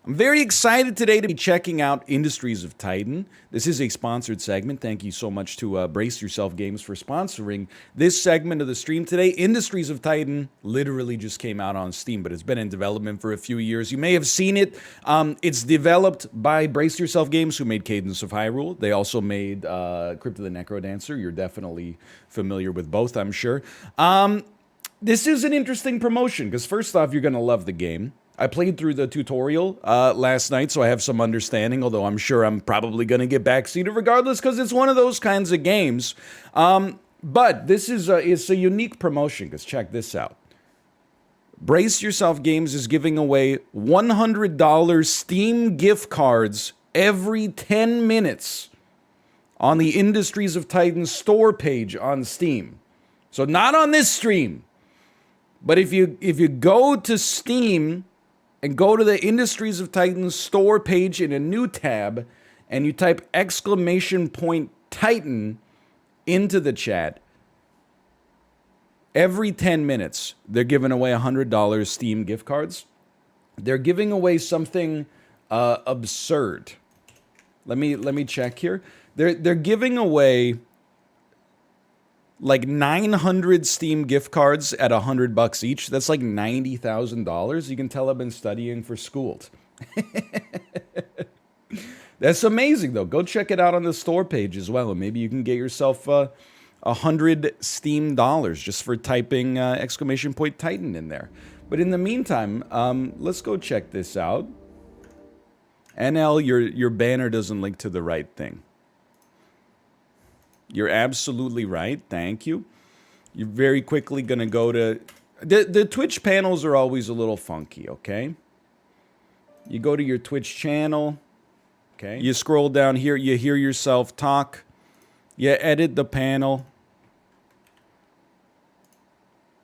I'm very excited today to be checking out Industries of Titan. This is a sponsored segment. Thank you so much to Brace Yourself Games for sponsoring this segment of the stream today. Industries of Titan literally just came out on Steam, but it's been in development for a few years. You may have seen it. It's developed by Brace Yourself Games, who made Cadence of Hyrule. They also made Crypt of the Necrodancer. You're definitely familiar with both, I'm sure. This is an interesting promotion, because first off, you're going to love the game. I played through the tutorial last night, so I have some understanding, although I'm sure I'm probably going to get backseated regardless, because it's one of those kinds of games. But this is it's a unique promotion, because check this out. Brace Yourself Games is giving away $100 Steam gift cards every 10 minutes on the Industries of Titan store page on Steam. So not on this stream, but if you go to Steam and go to the Industries of Titan store page in a new tab, and you type !Titan into the chat, every 10 minutes, they're giving away $100 Steam gift cards. They're giving away something absurd. Let me check here. They're giving away like 900 Steam gift cards at $100 each. That's like $90,000. You can tell I've been studying for school. That's amazing, though. Go check it out on the store page as well, and maybe you can get yourself 100 Steam dollars just for typing !Titan in there. But in the meantime, let's go check this out. NL, your banner doesn't link to the right thing. You're absolutely right. Thank you. You're very quickly going to go to... The Twitch panels are always a little funky, okay? You go to your Twitch channel. Okay. You scroll down here. You hear yourself talk. You edit the panel.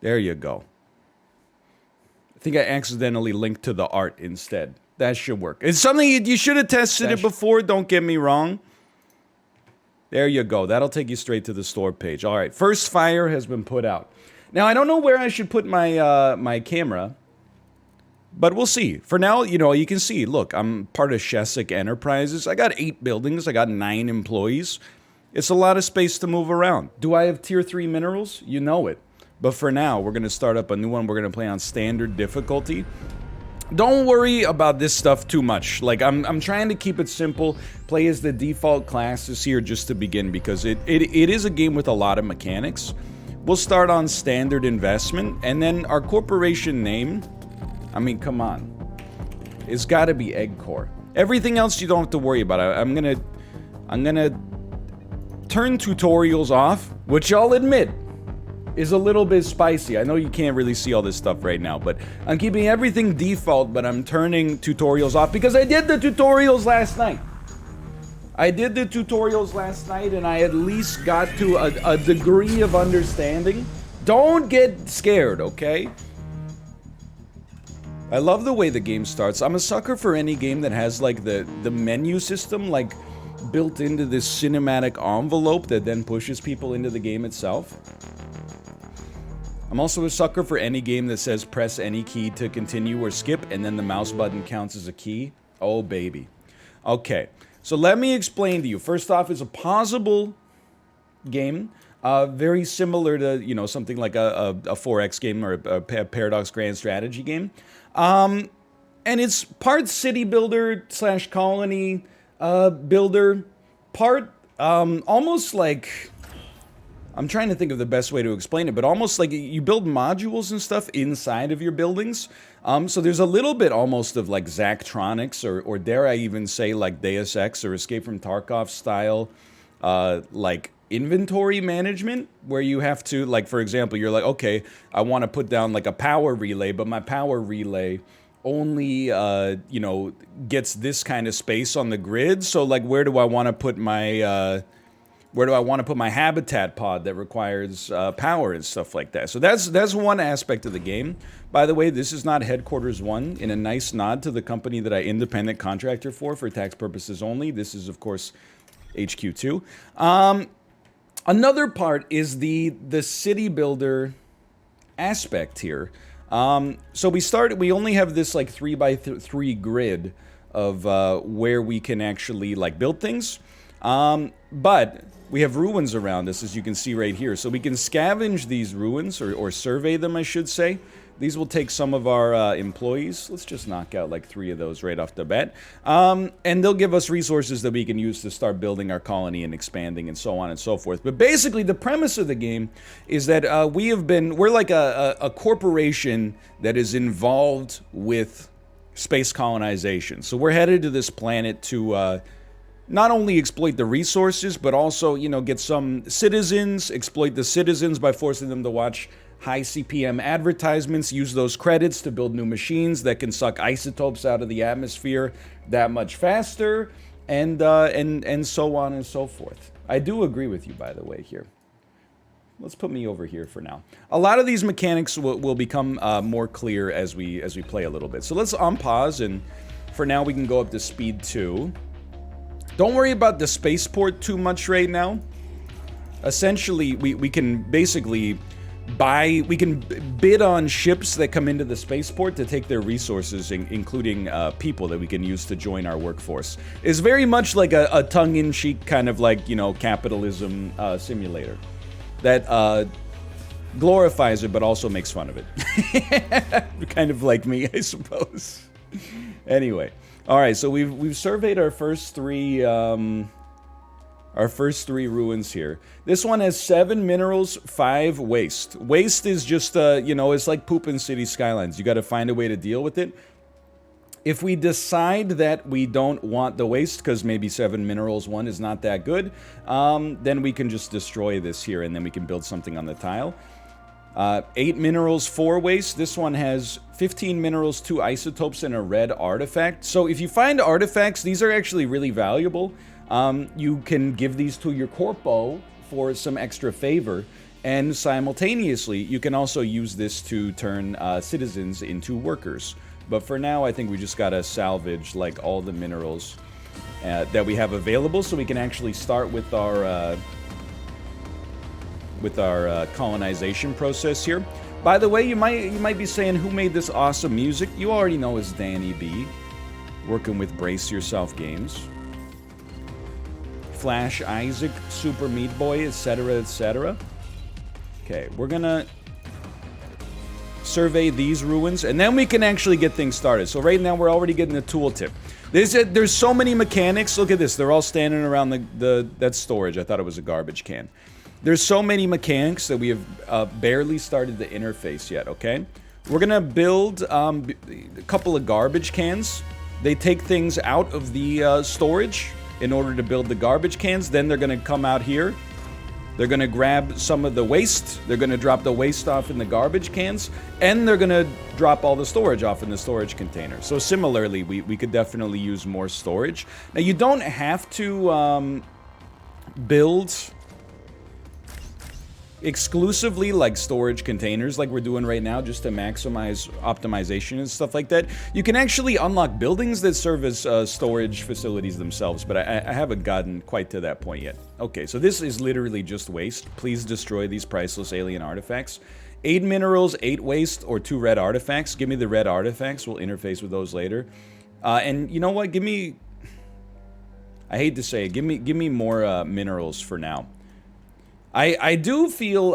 There you go. I think I accidentally linked to the art instead. That should work. It's something you should have tested it before. Don't get me wrong. There you go. That'll take you straight to the store page. All right. First fire has been put out. Now, I don't know where I should put my my camera, but we'll see. For now, you can see, look, I'm part of Shesic Enterprises. I got 8 buildings. I got 9 employees. It's a lot of space to move around. Do I have tier 3 minerals? You know it. But for now, we're going to start up a new one. We're going to play on standard difficulty. Don't worry about this stuff too much. Like, I'm trying to keep it simple. Play as the default classes here just to begin, because it is a game with a lot of mechanics. We'll start on standard investment, and then our corporation name, I mean, come on. It's got to be Eggcore. Everything else you don't have to worry about. I'm gonna turn tutorials off, which I'll admit is a little bit spicy. I know you can't really see all this stuff right now, but I'm keeping everything default, but I'm turning tutorials off because I did the tutorials last night. And I at least got to a degree of understanding. Don't get scared, okay? I love the way the game starts. I'm a sucker for any game that has like the menu system like built into this cinematic envelope that then pushes people into the game itself. I'm also a sucker for any game that says press any key to continue or skip, and then the mouse button counts as a key. Oh, baby. Okay, so let me explain to you. First off, it's a pausable game, very similar to, something like a 4X game or a Paradox Grand Strategy game. And it's part city builder / colony builder, part almost like... I'm trying to think of the best way to explain it, but almost like you build modules and stuff inside of your buildings. So there's a little bit almost of like Zachtronics, or dare I even say like Deus Ex or Escape from Tarkov style, like inventory management, where you have to, like, for example, you're like, okay, I want to put down like a power relay, but my power relay only, gets this kind of space on the grid. So like, where do I want to put my... where do I want to put my habitat pod that requires power and stuff like that? So that's one aspect of the game. By the way, this is not Headquarters 1, in a nice nod to the company that I independent contractor for tax purposes only. This is, of course, HQ 2. Another part is the city builder aspect here. So we only have this like 3 by 3 grid of where we can actually like build things. But we have ruins around us, as you can see right here. So we can scavenge these ruins, or survey them, I should say. These will take some of our employees. Let's just knock out like 3 of those right off the bat. And they'll give us resources that we can use to start building our colony and expanding and so on and so forth. But basically, the premise of the game is that we're like a corporation that is involved with space colonization. So we're headed to this planet to not only exploit the resources, but also, you know, get some citizens, exploit the citizens by forcing them to watch high CPM advertisements, use those credits to build new machines that can suck isotopes out of the atmosphere that much faster, and so on and so forth. I do agree with you, by the way, here. Let's put me over here for now. A lot of these mechanics will become more clear as we play a little bit. So let's unpause, and for now we can go up to speed 2. Don't worry about the spaceport too much right now. Essentially, we can basically we can bid on ships that come into the spaceport to take their resources, including people that we can use to join our workforce. It's very much like a tongue-in-cheek kind of like, you know, capitalism simulator that glorifies it but also makes fun of it. Kind of like me, I suppose. Anyway, all right, so we've surveyed our first 3 ruins here. This one has 7 minerals, 5 waste. Waste is just, you know, it's like poop in city skylines. You got to find a way to deal with it. If we decide that we don't want the waste, because maybe 7 minerals 1 is not that good, then we can just destroy this here, and then we can build something on the tile. 8 minerals, 4 waste. This one has 15 minerals, 2 isotopes, and a red artifact. So if you find artifacts, these are actually really valuable. You can give these to your corpo for some extra favor, and simultaneously you can also use this to turn citizens into workers. But for now, I think we just gotta salvage like all the minerals that we have available, so we can actually start with our colonization process here. By the way, you might be saying, who made this awesome music? You already know it's Danny B, working with Brace Yourself Games. Flash Isaac, Super Meat Boy, etc., etc. Okay, we're gonna survey these ruins, and then we can actually get things started. So right now, we're already getting a tooltip. There's so many mechanics. Look at this. They're all standing around that storage. I thought it was a garbage can. There's so many mechanics that we have barely started the interface yet, okay? We're gonna build a couple of garbage cans. They take things out of the storage in order to build the garbage cans. Then they're gonna come out here. They're gonna grab some of the waste. They're gonna drop the waste off in the garbage cans. And they're gonna drop all the storage off in the storage container. So similarly, we could definitely use more storage. Now, you don't have to build exclusively like storage containers like we're doing right now, just to maximize optimization and stuff like that. You can actually unlock buildings that serve as storage facilities themselves, but I haven't gotten quite to that point yet. Okay, so this is literally just waste. Please destroy these priceless alien artifacts. 8 minerals, 8 waste, or 2 red artifacts. Give me the red artifacts. We'll interface with those later. And you know what? Give me... I hate to say it. Give me more minerals for now. I do feel,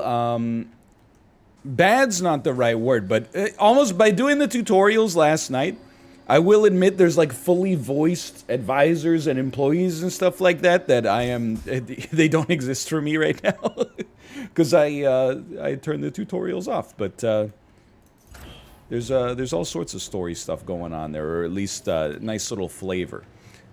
bad's not the right word, but almost by doing the tutorials last night, I will admit there's like fully voiced advisors and employees and stuff like that they don't exist for me right now. Because I turned the tutorials off, but there's all sorts of story stuff going on there, or at least nice little flavor.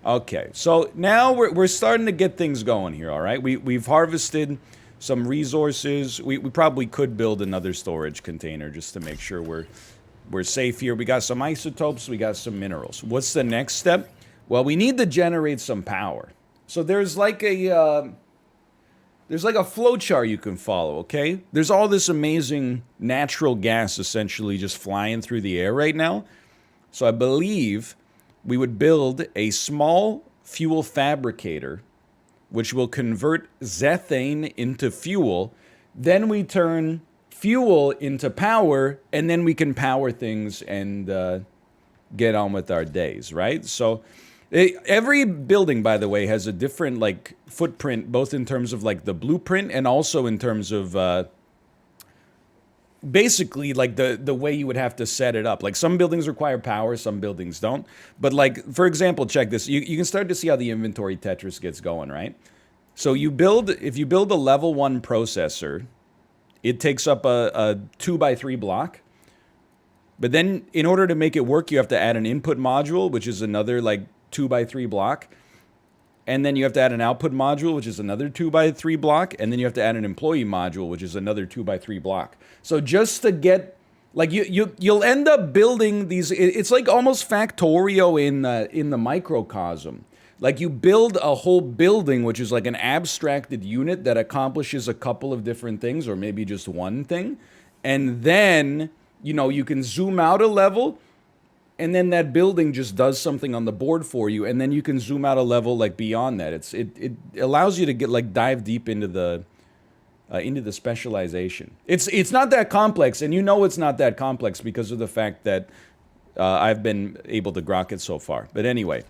Okay, so now we're starting to get things going here, all right? We've harvested some resources. We probably could build another storage container just to make sure we're safe here. We got some isotopes, we got some minerals. What's the next step? Well, we need to generate some power. So there's like a flowchart you can follow, okay? There's all this amazing natural gas essentially just flying through the air right now. So I believe we would build a small fuel fabricator which will convert zethane into fuel. Then we turn fuel into power, and then we can power things and get on with our days, right? So every building, by the way, has a different like footprint, both in terms of like the blueprint and also in terms of basically like the way you would have to set it up. Like some buildings require power, some buildings don't. But like, for example, check this. You can start to see how the inventory Tetris gets going, right? So if you build a level 1 processor, it takes up a 2x3 block. But then in order to make it work, you have to add an input module, which is another like 2x3 block. And then you have to add an output module, which is another 2x3 block. And then you have to add an employee module, which is another 2x3 block. So just to get, like, you'll end up building these, it's like almost Factorio in the microcosm. Like you build a whole building, which is like an abstracted unit that accomplishes a couple of different things, or maybe just one thing. And then, you know, you can zoom out a level, and then that building just does something on the board for you, and then you can zoom out a level like beyond that. It allows you to get like dive deep into the specialization. It's not that complex, and you know it's not that complex because of the fact that I've been able to grok it so far. But anyway,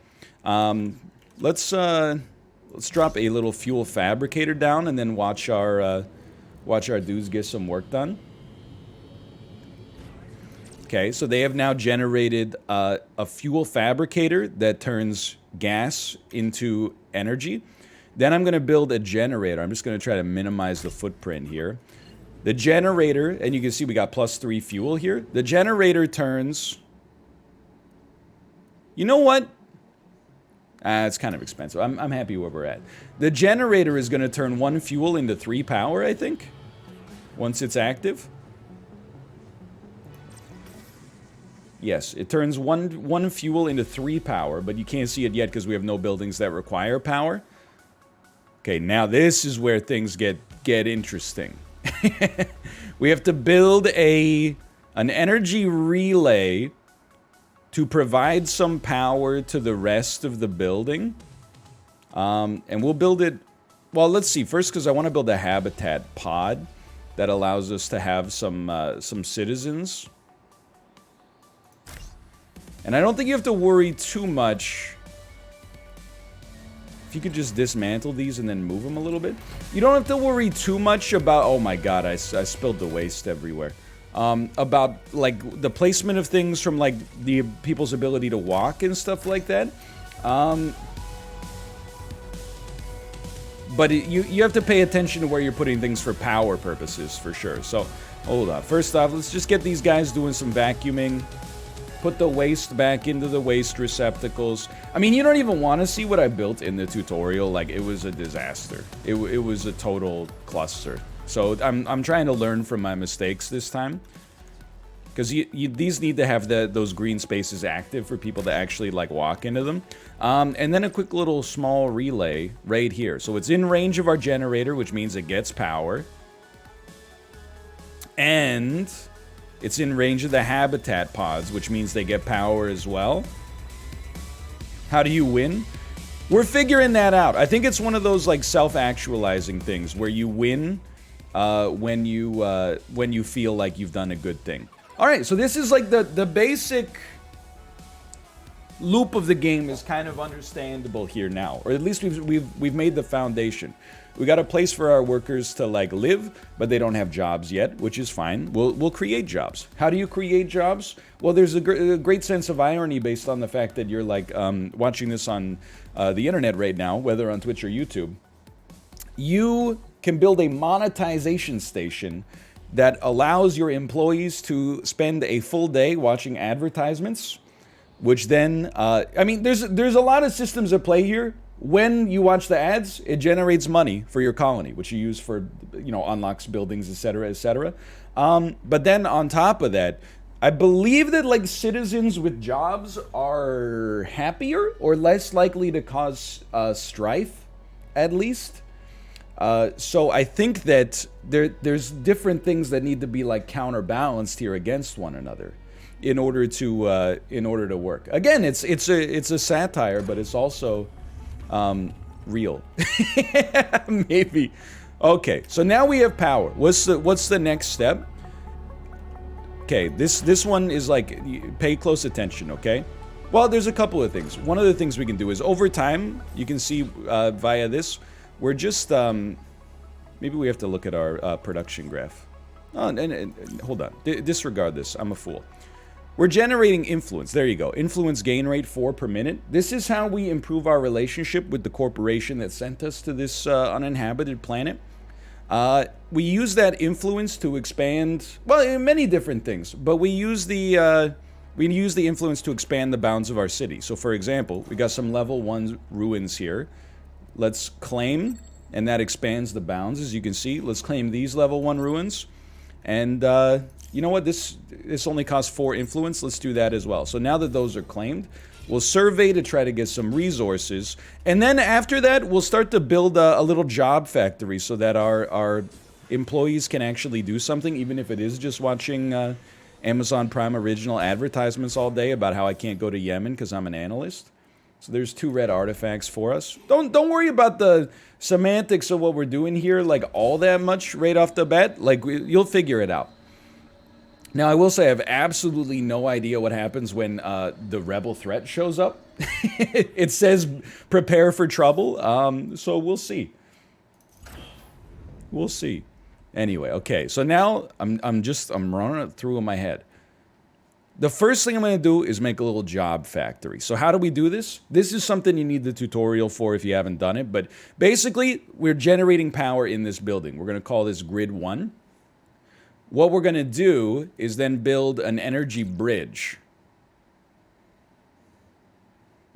let's drop a little fuel fabricator down and then watch our dudes get some work done. Okay, so they have now generated a fuel fabricator that turns gas into energy. Then I'm going to build a generator. I'm just going to try to minimize the footprint here. The generator, and you can see we got +3 fuel here. The generator turns... You know what? It's kind of expensive. I'm happy where we're at. The generator is going to turn 1 fuel into 3 power, I think, once it's active. Yes, it turns one fuel into 3 power, but you can't see it yet because we have no buildings that require power. Okay, now this is where things get interesting. We have to build an energy relay to provide some power to the rest of the building. And we'll build it... Well, let's see. First, because I want to build a habitat pod that allows us to have some citizens. And I don't think you have to worry too much. If you could just dismantle these and then move them a little bit. You don't have to worry too much about... Oh my god, I spilled the waste everywhere. About, like, the placement of things from, like, the people's ability to walk and stuff like that. But you have to pay attention to where you're putting things for power purposes, for sure. So, hold on. First off, let's just get these guys doing some vacuuming. Put the waste back into the waste receptacles. I mean, you don't even want to see what I built in the tutorial. Like, it was a disaster. It was a total cluster. So I'm trying to learn from my mistakes this time. Because these need to have those green spaces active for people to actually, like, walk into them. And then a quick little small relay right here. So it's in range of our generator, which means it gets power. And... it's in range of the habitat pods, which means they get power as well. How do you win? We're figuring that out. I think it's one of those like self-actualizing things where you win when you feel like you've done a good thing. All right, so this is like the basic loop of the game is kind of understandable here now, or at least we've made the foundation. We got a place for our workers to like live, but they don't have jobs yet, which is fine. We'll create jobs. How do you create jobs? Well, there's a great sense of irony based on the fact that you're like watching this on the internet right now, whether on Twitch or YouTube. You can build a monetization station that allows your employees to spend a full day watching advertisements, which then, I mean, there's a lot of systems at play here. When you watch the ads, it generates money for your colony, which you use for, you know, unlocks buildings, etc., etc. But then on top of that, I believe that like citizens with jobs are happier or less likely to cause strife, at least. So I think that there's different things that need to be like counterbalanced here against one another in order to work. Again, it's a satire, but it's also real. Maybe. Okay, so now we have power. What's the next step? Okay, this one is like, pay close attention, okay? Well, there's a couple of things. One of the things we can do is over time, you can see via this, we're just, maybe we have to look at our production graph. Oh, and hold on, disregard this, I'm a fool. We're generating influence. There you go. Influence gain rate 4 per minute. This is how we improve our relationship with the corporation that sent us to this uninhabited planet. We use that influence to expand, well, many different things, but we use the influence to expand the bounds of our city. So for example, we got some level 1 ruins here. Let's claim, and that expands the bounds, as you can see. Let's claim these level 1 ruins. And you know what? This only costs 4 influence. Let's do that as well. So now that those are claimed, we'll survey to try to get some resources. And then after that, we'll start to build a little job factory so that our employees can actually do something, even if it is just watching Amazon Prime original advertisements all day about how I can't go to Yemen because I'm an analyst. So there's 2 red artifacts for us. Don't worry about the semantics of what we're doing here, like all that much right off the bat. Like, you'll figure it out. Now, I will say I have absolutely no idea what happens when the rebel threat shows up. It says prepare for trouble, so we'll see. We'll see. Anyway, okay, so now I'm running it through in my head. The first thing I'm going to do is make a little job factory. So how do we do this? This is something you need the tutorial for if you haven't done it. But basically, we're generating power in this building. We're going to call this Grid 1. What we're going to do is then build an energy bridge.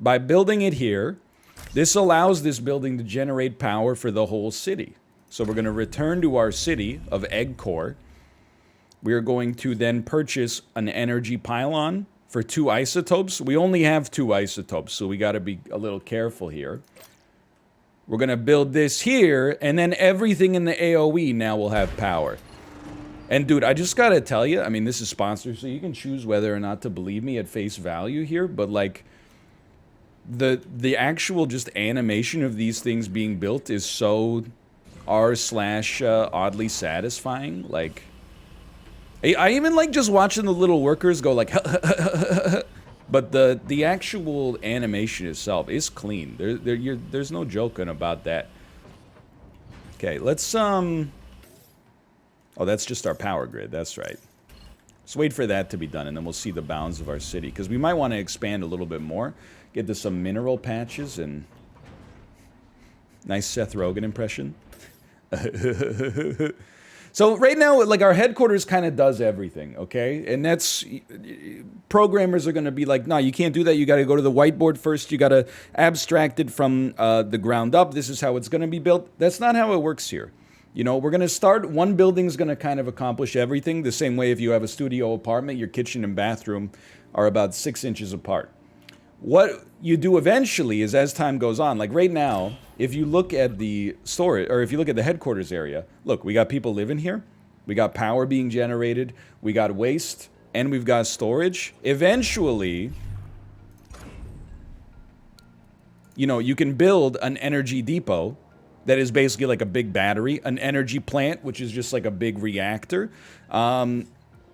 By building it here, this allows this building to generate power for the whole city. So we're going to return to our city of Egg Core. We are going to then purchase an energy pylon for 2 isotopes. We only have 2 isotopes, so we got to be a little careful here. We're going to build this here, and then everything in the AoE now will have power. And dude, I just got to tell you, I mean, this is sponsored, so you can choose whether or not to believe me at face value here, but like, the actual just animation of these things being built is so r/oddly satisfying. Like, I even like just watching the little workers go like, but the actual animation itself is clean. There's no joking about that. Okay, let's oh, that's just our power grid. That's right. Let's wait for that to be done, and then we'll see the bounds of our city, because we might want to expand a little bit more, get to some mineral patches, and nice Seth Rogen impression. So right now, like, our headquarters kind of does everything, okay? And that's, programmers are going to be like, no, you can't do that. You got to go to the whiteboard first. You got to abstract it from the ground up. This is how it's going to be built. That's not how it works here. You know, we're going to start, one building's going to kind of accomplish everything. The same way if you have a studio apartment, your kitchen and bathroom are about 6 inches apart. What you do eventually is, as time goes on, like right now, if you look at the storage, or if you look at the headquarters area, look, we got people living here, we got power being generated, we got waste, and we've got storage. Eventually, you know, you can build an energy depot that is basically like a big battery, an energy plant, which is just like a big reactor.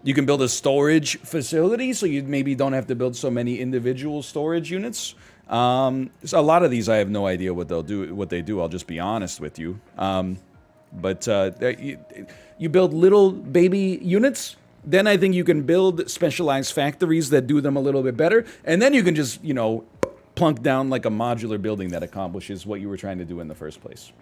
You can build a storage facility, so you maybe don't have to build so many individual storage units. So a lot of these, I have no idea what they'll do. What they do, I'll just be honest with you. But you build little baby units. Then I think you can build specialized factories that do them a little bit better, and then you can just, you know, plunk down like a modular building that accomplishes what you were trying to do in the first place.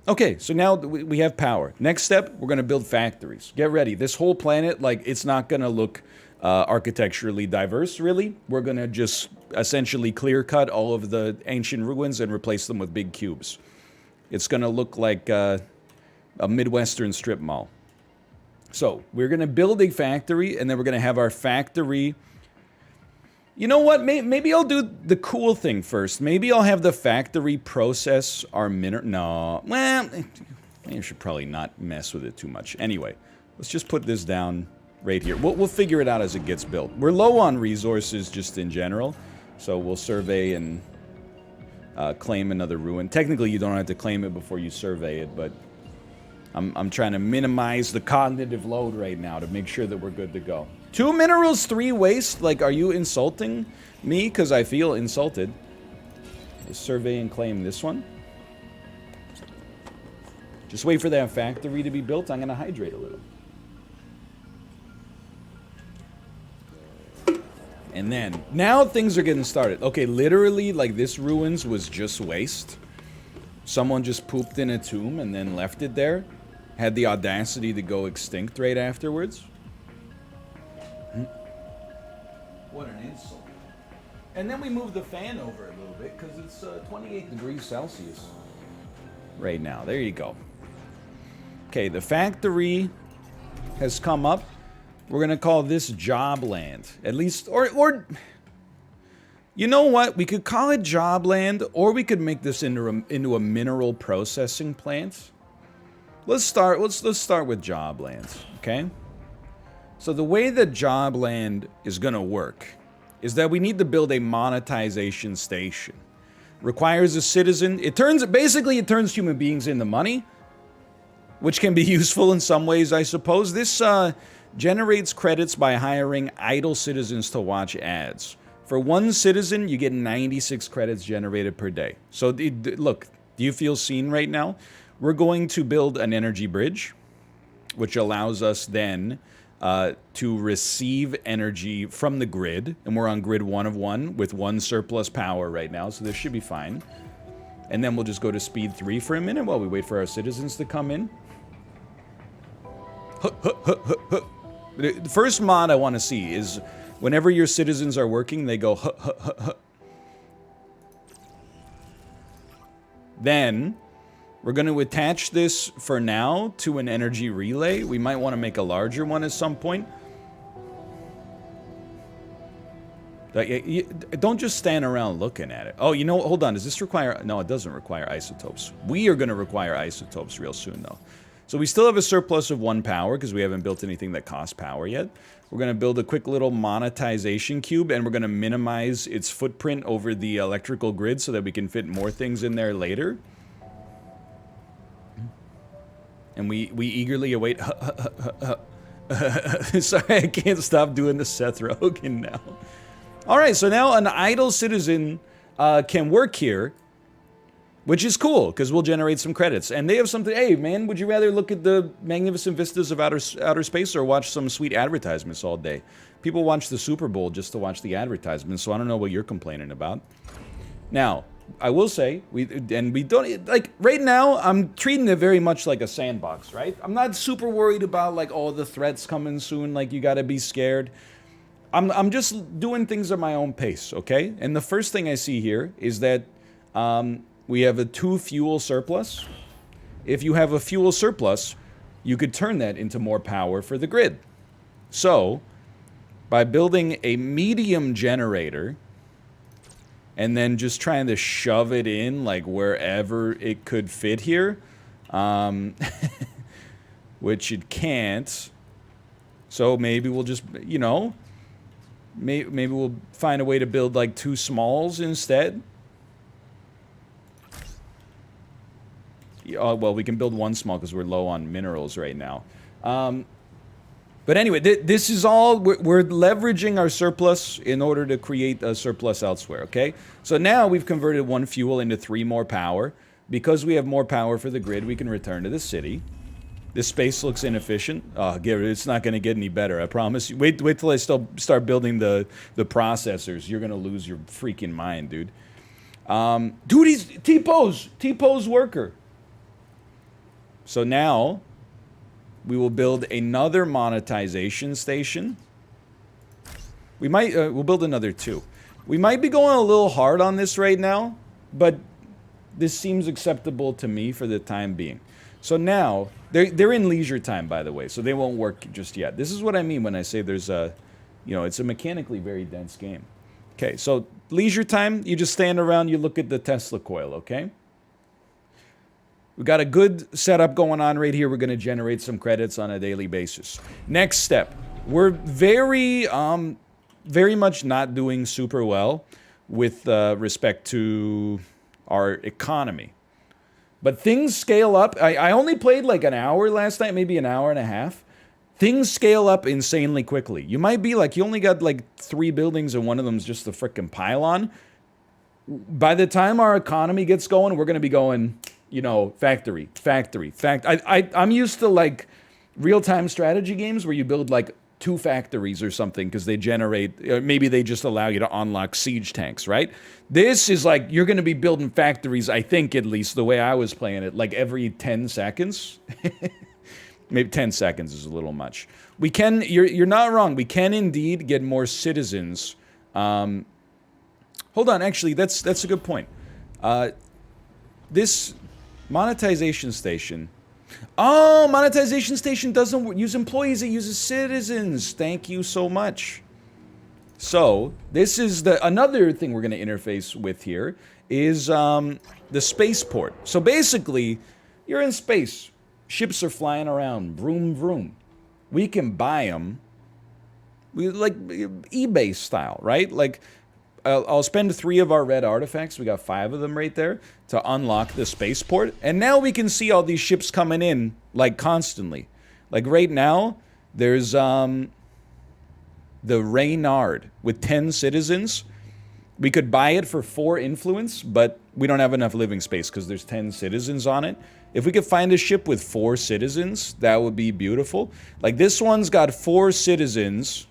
Okay, so now we have power. Next step, we're going to build factories. Get ready. This whole planet, like, it's not going to look architecturally diverse, really. We're going to just essentially clear-cut all of the ancient ruins and replace them with big cubes. It's going to look like a Midwestern strip mall. So, we're going to build a factory, and then we're going to have our factory... You know what? Maybe I'll do the cool thing first. Maybe I'll have the factory process our mineral... No. Well, I should probably not mess with it too much. Anyway, let's just put this down right here. We'll figure it out as it gets built. We're low on resources just in general, so we'll survey and claim another ruin. Technically, you don't have to claim it before you survey it, but I'm trying to minimize the cognitive load right now to make sure that we're good to go. 2 minerals, 3 waste? Like, are you insulting me? Because I feel insulted. Let's survey and claim this one. Just wait for that factory to be built. I'm going to hydrate a little. And then, now things are getting started. Okay, literally, like, this ruins was just waste. Someone just pooped in a tomb and then left it there. Had the audacity to go extinct right afterwards. What an insult. And then we moved the fan over a little bit because it's 28 degrees Celsius right now. There you go. Okay, the factory has come up. We're going to call this job land. At least, or you know what? We could call it job land, or we could make this into a mineral processing plant. Let's start with job land, okay? So the way that job land is going to work is that we need to build a monetization station. Requires a citizen. It turns human beings into money, which can be useful in some ways, I suppose. This generates credits by hiring idle citizens to watch ads. For 1 citizen, you get 96 credits generated per day. So look, do you feel seen right now? We're going to build an energy bridge, which allows us then to receive energy from the grid. And we're on grid 1 of 1 with 1 surplus power right now, so this should be fine. And then we'll just go to speed 3 for a minute while we wait for our citizens to come in. The first mod I want to see is whenever your citizens are working, they go Then we're going to attach this for now to an energy relay. We might want to make a larger one at some point. Don't just stand around looking at it. Oh, you know what? Hold on. Does this require... No, it doesn't require isotopes. We are going to require isotopes real soon, though. So we still have a surplus of 1 power because we haven't built anything that costs power yet. We're going to build a quick little monetization cube, and we're going to minimize its footprint over the electrical grid so that we can fit more things in there later. And we eagerly await... Sorry, I can't stop doing the Seth Rogen now. Alright, so now an idle citizen can work here, which is cool, because we'll generate some credits. And they have something... Hey, man, would you rather look at the magnificent vistas of outer space or watch some sweet advertisements all day? People watch the Super Bowl just to watch the advertisements, so I don't know what you're complaining about. Now... I will say, we don't, like, right now, I'm treating it very much like a sandbox, right? I'm not super worried about, like, all the threats coming soon, like, you gotta be scared. I'm just doing things at my own pace, okay? And the first thing I see here is that we have a 2 fuel surplus. If you have a fuel surplus, you could turn that into more power for the grid. So, by building a medium generator... and then just trying to shove it in, like, wherever it could fit here. Which it can't. So maybe we'll just, you know... Maybe we'll find a way to build, like, 2 smalls instead. Well, we can build 1 small because we're low on minerals right now. But anyway, this is all, we're leveraging our surplus in order to create a surplus elsewhere, okay? So now we've converted 1 fuel into 3 more power. Because we have more power for the grid, we can return to the city. This space looks inefficient. Oh, it's not going to get any better, I promise you. Wait till I start building the processors. You're going to lose your freaking mind, dude. Dude, he's T-Pose worker. So now... we will build another monetization station. We might, we'll build another 2. We might be going a little hard on this right now, but this seems acceptable to me for the time being. So now, they're in leisure time, by the way, so they won't work just yet. This is what I mean when I say there's a, you know, it's a mechanically very dense game. Okay, so leisure time, you just stand around, you look at the Tesla coil, okay? We've got a good setup going on right here. We're going to generate some credits on a daily basis. Next step. We're very much not doing super well with respect to our economy. But things scale up. I only played like an hour last night, maybe an hour and a half. Things scale up insanely quickly. You might be like, you only got like 3 buildings and one of them's just the frickin' pylon. By the time our economy gets going, we're going to be going, you know, factory. I'm used to like real-time strategy games where you build like 2 factories or something because they generate, maybe they just allow you to unlock siege tanks, right? This is like, you're going to be building factories, I think at least the way I was playing it, like every 10 seconds. Maybe 10 seconds is a little much. We can, you're not wrong, we can indeed get more citizens. Hold on, actually, that's a good point. This monetization station. Oh, monetization station doesn't use employees, it uses citizens. Thank you so much. So, this is another thing we're going to interface with here is the spaceport. So basically, you're in space. Ships are flying around, vroom vroom. We can buy them, like eBay style, right? Like, I'll spend 3 of our red artifacts, we got 5 of them right there, to unlock the spaceport. And now we can see all these ships coming in, like, constantly. Like, right now, there's the Reynard with 10 citizens. We could buy it for 4 influence, but we don't have enough living space because there's 10 citizens on it. If we could find a ship with 4 citizens, that would be beautiful. Like, this one's got 4 citizens.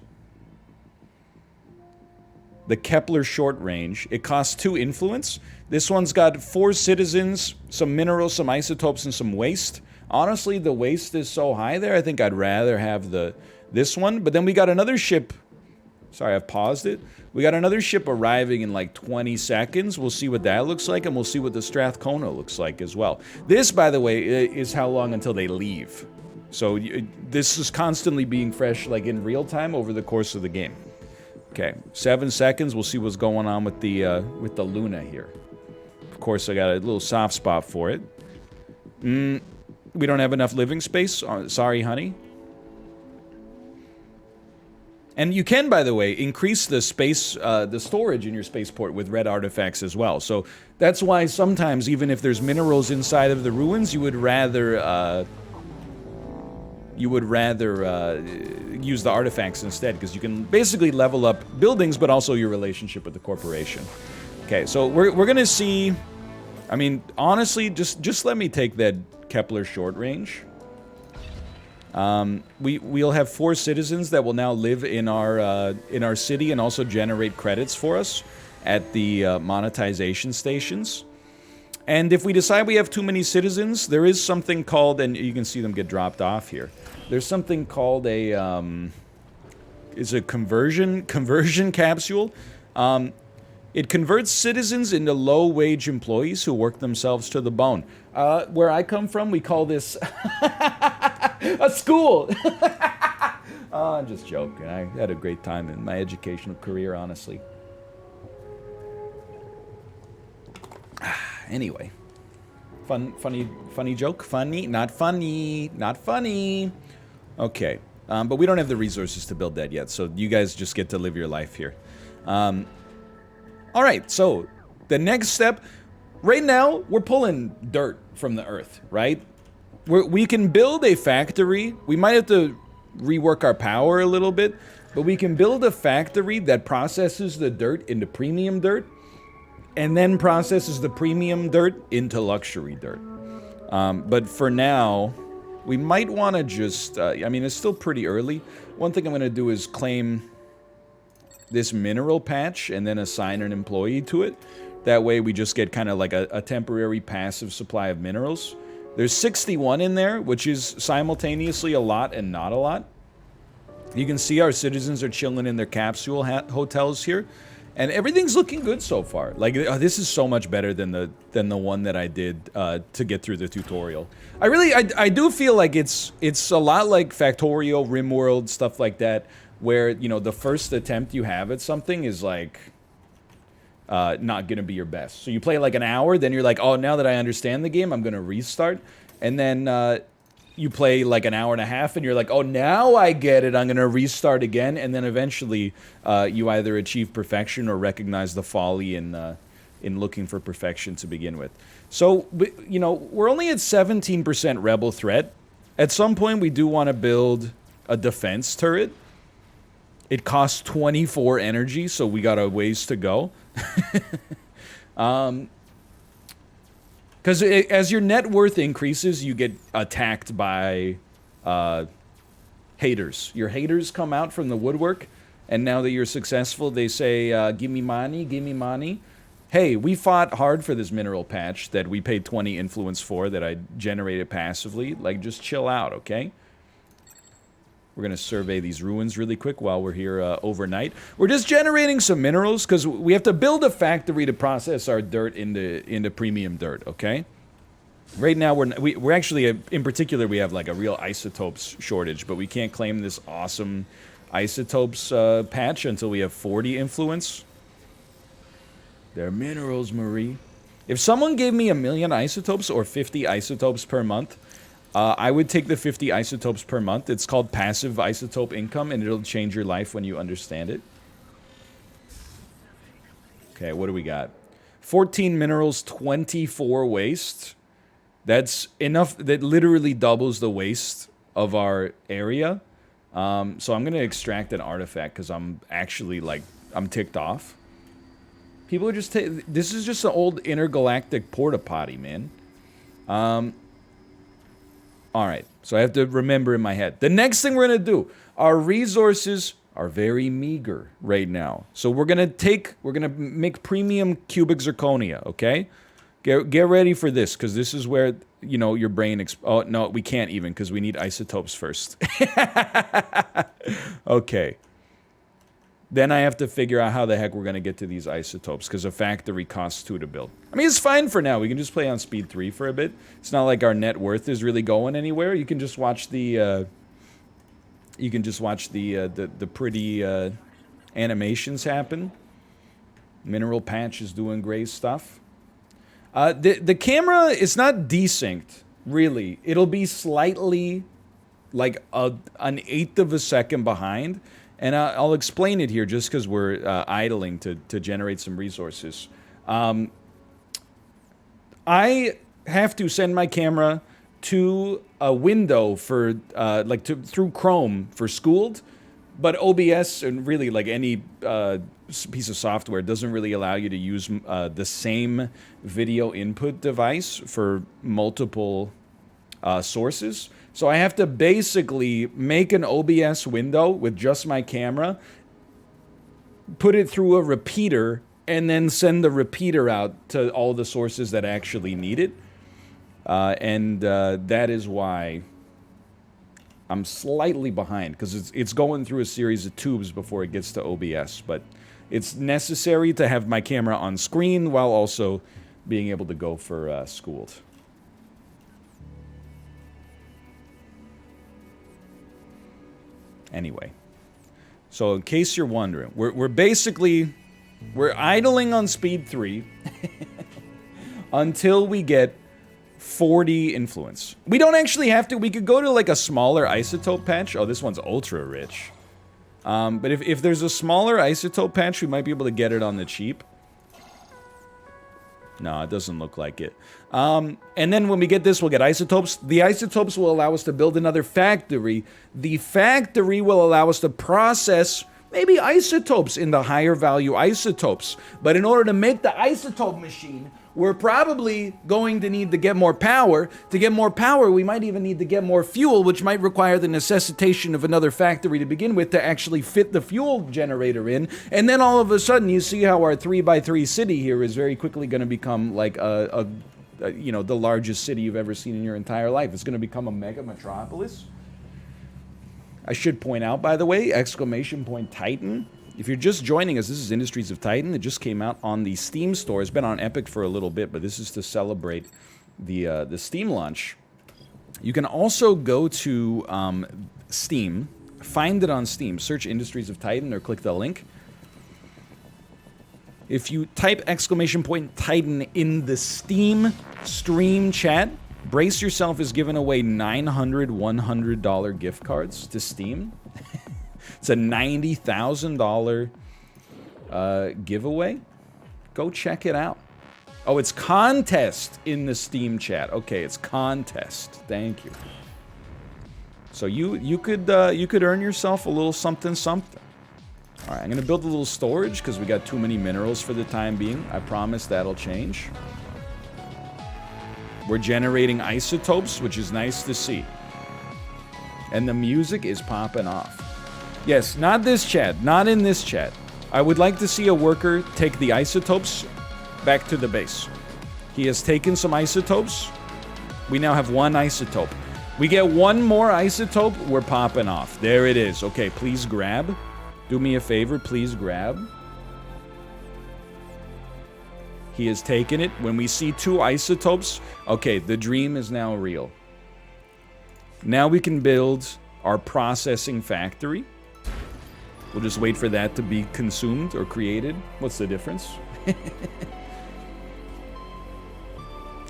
The Kepler short range. It costs 2 influence. This one's got 4 citizens, some minerals, some isotopes, and some waste. Honestly, the waste is so high there, I think I'd rather have this one. But then we got another ship. Sorry, I've paused it. We got another ship arriving in like 20 seconds. We'll see what that looks like, and we'll see what the Strathcona looks like as well. This, by the way, is how long until they leave. So this is constantly being fresh, like in real time over the course of the game. Okay, 7 seconds. We'll see what's going on with the Luna here. Of course, I got a little soft spot for it. We don't have enough living space. Sorry, honey. And you can, by the way, increase the space, the storage in your spaceport with red artifacts as well. So that's why sometimes, even if there's minerals inside of the ruins, you would rather use the artifacts instead, because you can basically level up buildings, but also your relationship with the corporation. Okay, so we're gonna see. I mean, honestly, just let me take that Kepler short range. We'll have 4 citizens that will now live in our city and also generate credits for us at the monetization stations. And if we decide we have too many citizens, there is something called, and you can see them get dropped off here. There's something called a conversion capsule. It converts citizens into low-wage employees who work themselves to the bone. Where I come from, we call this a school. Oh, I'm just joking. I had a great time in my educational career, honestly. Anyway, funny joke. Funny, not funny, not funny. Okay, but we don't have the resources to build that yet, so you guys just get to live your life here. All right, so the next step, right now, we're pulling dirt from the earth, right? We can build a factory. We might have to rework our power a little bit, but we can build a factory that processes the dirt into premium dirt and then processes the premium dirt into luxury dirt. But for now, we might want to just, I mean, it's still pretty early. One thing I'm going to do is claim this mineral patch and then assign an employee to it. That way we just get kind of like a temporary passive supply of minerals. There's 61 in there, which is simultaneously a lot and not a lot. You can see our citizens are chilling in their capsule hotels here, and everything's looking good so far. Like, this is so much better than the one that I did to get through the tutorial. I do feel like it's a lot like Factorio, RimWorld, stuff like that, where, you know, the first attempt you have at something is like not gonna be your best. So you play like an hour, then you're like, oh, now that I understand the game, I'm gonna restart. And then you play like an hour and a half, and you're like, oh, now I get it, I'm gonna restart again. And then eventually you either achieve perfection or recognize the folly in in looking for perfection to begin with. So, you know, we're only at 17% rebel threat. At some point, we do want to build a defense turret. It costs 24 energy, so we got a ways to go. Because as your net worth increases, you get attacked by haters. Your haters come out from the woodwork, and now that you're successful, they say, give me money, give me money. Hey, we fought hard for this mineral patch that we paid 20 influence for that I generated passively. Like, just chill out, okay? We're going to survey these ruins really quick while we're here overnight. We're just generating some minerals because we have to build a factory to process our dirt into premium dirt, okay? Right now, we're actually, in particular, we have like a real isotopes shortage, but we can't claim this awesome isotopes patch until we have 40 influence. They're minerals, Marie. If someone gave me 1,000,000 isotopes or 50 isotopes per month, I would take the 50 isotopes per month. It's called passive isotope income, and it'll change your life when you understand it. Okay, what do we got? 14 minerals, 24 waste. That's enough. That literally doubles the waste of our area. So I'm going to extract an artifact because I'm actually, like, I'm ticked off. People are just... This is just an old intergalactic porta potty, man. Alright, so I have to remember in my head. The next thing we're going to do, our resources are very meager right now. So we're going to make premium cubic zirconia, okay? Get ready for this, because this is where, you know, your brain... Oh, no, we can't even, because we need isotopes first. Okay. Then I have to figure out how the heck we're going to get to these isotopes, because a factory costs 2 to build. I mean, it's fine for now. We can just play on speed 3 for a bit. It's not like our net worth is really going anywhere. You can just watch the... the pretty animations happen. Mineral patch is doing great stuff. The camera is not desynced, really. It'll be slightly, like, an 1/8 of a second behind. And I'll explain it here just because we're idling to generate some resources. I have to send my camera to a window for, through Chrome for Schooled. But OBS, and really like any piece of software, doesn't really allow you to use the same video input device for multiple sources. So I have to basically make an OBS window with just my camera, put it through a repeater, and then send the repeater out to all the sources that actually need it. That is why I'm slightly behind, because it's going through a series of tubes before it gets to OBS. But it's necessary to have my camera on screen while also being able to go for Schooled. Anyway, so in case you're wondering, we're idling on speed 3 until we get 40 influence. We don't actually have to. We could go to like a smaller isotope patch. Oh, this one's ultra rich. But if there's a smaller isotope patch, we might be able to get it on the cheap. No, it doesn't look like it. And then when we get this, we'll get isotopes. The isotopes will allow us to build another factory. The factory will allow us to process maybe isotopes into higher value isotopes. But in order to make the isotope machine, we're probably going to need to get more power. To get more power, we might even need to get more fuel, which might require the necessitation of another factory to begin with to actually fit the fuel generator in. And then all of a sudden, you see how our 3x3 city here is very quickly going to become like you know, the largest city you've ever seen in your entire life. It's going to become a mega metropolis. I should point out, by the way, exclamation point Titan. If you're just joining us, this is Industries of Titan. It just came out on the Steam store. It's been on Epic for a little bit, but this is to celebrate the Steam launch. You can also go to Steam, find it on Steam, search Industries of Titan or click the link. If you type exclamation point Titan in the Steam stream chat, Brace Yourself is giving away 900 $100 gift cards to Steam. It's a $90,000 giveaway. Go check it out. Oh, it's contest in the Steam chat. Okay, it's contest. Thank you. So you could earn yourself a little something something. All right, I'm gonna build a little storage because we got too many minerals for the time being. I promise that'll change. We're generating isotopes, which is nice to see. And the music is popping off. Yes, not this chat, not in this chat. I would like to see a worker take the isotopes back to the base. He has taken some isotopes. We now have 1 isotope. We get 1 more isotope, we're popping off. There it is. Okay, please grab. Do me a favor, please grab. He has taken it. When we see 2 isotopes, okay, the dream is now real. Now we can build our processing factory. We'll just wait for that to be consumed or created. What's the difference?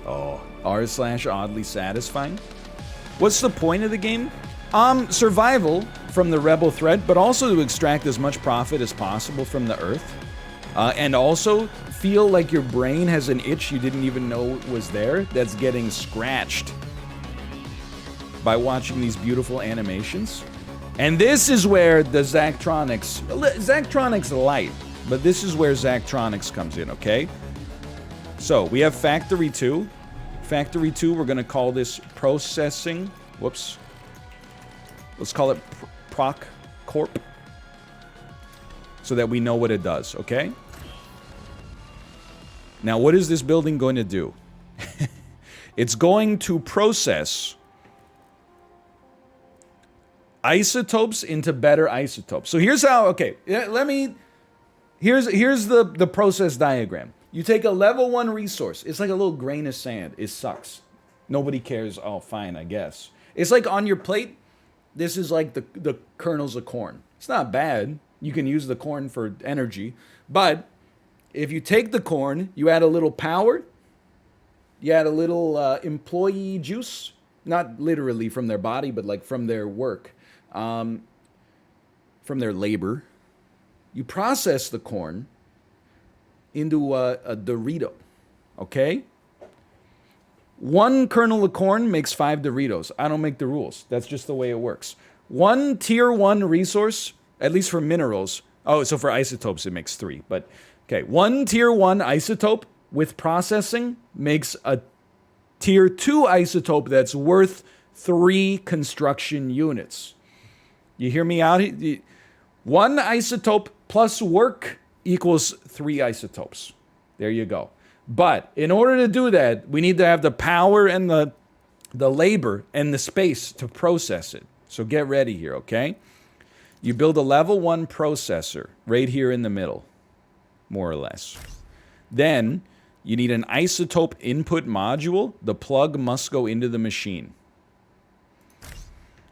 Oh, r/oddly satisfying. What's the point of the game? Survival from the rebel threat, but also to extract as much profit as possible from the Earth. And also feel like your brain has an itch you didn't even know was there that's getting scratched by watching these beautiful animations. And this is where the Zachtronics light, but this is where Zachtronics comes in, okay? So we have Factory 2. Factory 2, we're gonna call this processing. Whoops. Let's call it Proc Corp. So that we know what it does, okay? Now, what is this building going to do? It's going to process isotopes into better isotopes. So here's how, okay, here's the process diagram. You take a level 1 resource. It's like a little grain of sand. It sucks. Nobody cares. Oh, fine, I guess. It's like on your plate, this is like the kernels of corn. It's not bad. You can use the corn for energy. But if you take the corn, you add a little power, you add a little employee juice, not literally from their body, but like from their work, from their labor. You process the corn into a Dorito, okay? 1 kernel of corn makes 5 Doritos. I don't make the rules. That's just the way it works. 1 tier 1 resource, at least for minerals. Oh, so for isotopes it makes 3. But okay, 1 tier 1 isotope with processing makes a tier 2 isotope that's worth 3 construction units. You hear me out? 1 isotope plus work equals 3 isotopes. There you go. But in order to do that, we need to have the power and the labor and the space to process it. So get ready here, okay? You build a level 1 processor right here in the middle, more or less. Then you need an isotope input module. The plug must go into the machine.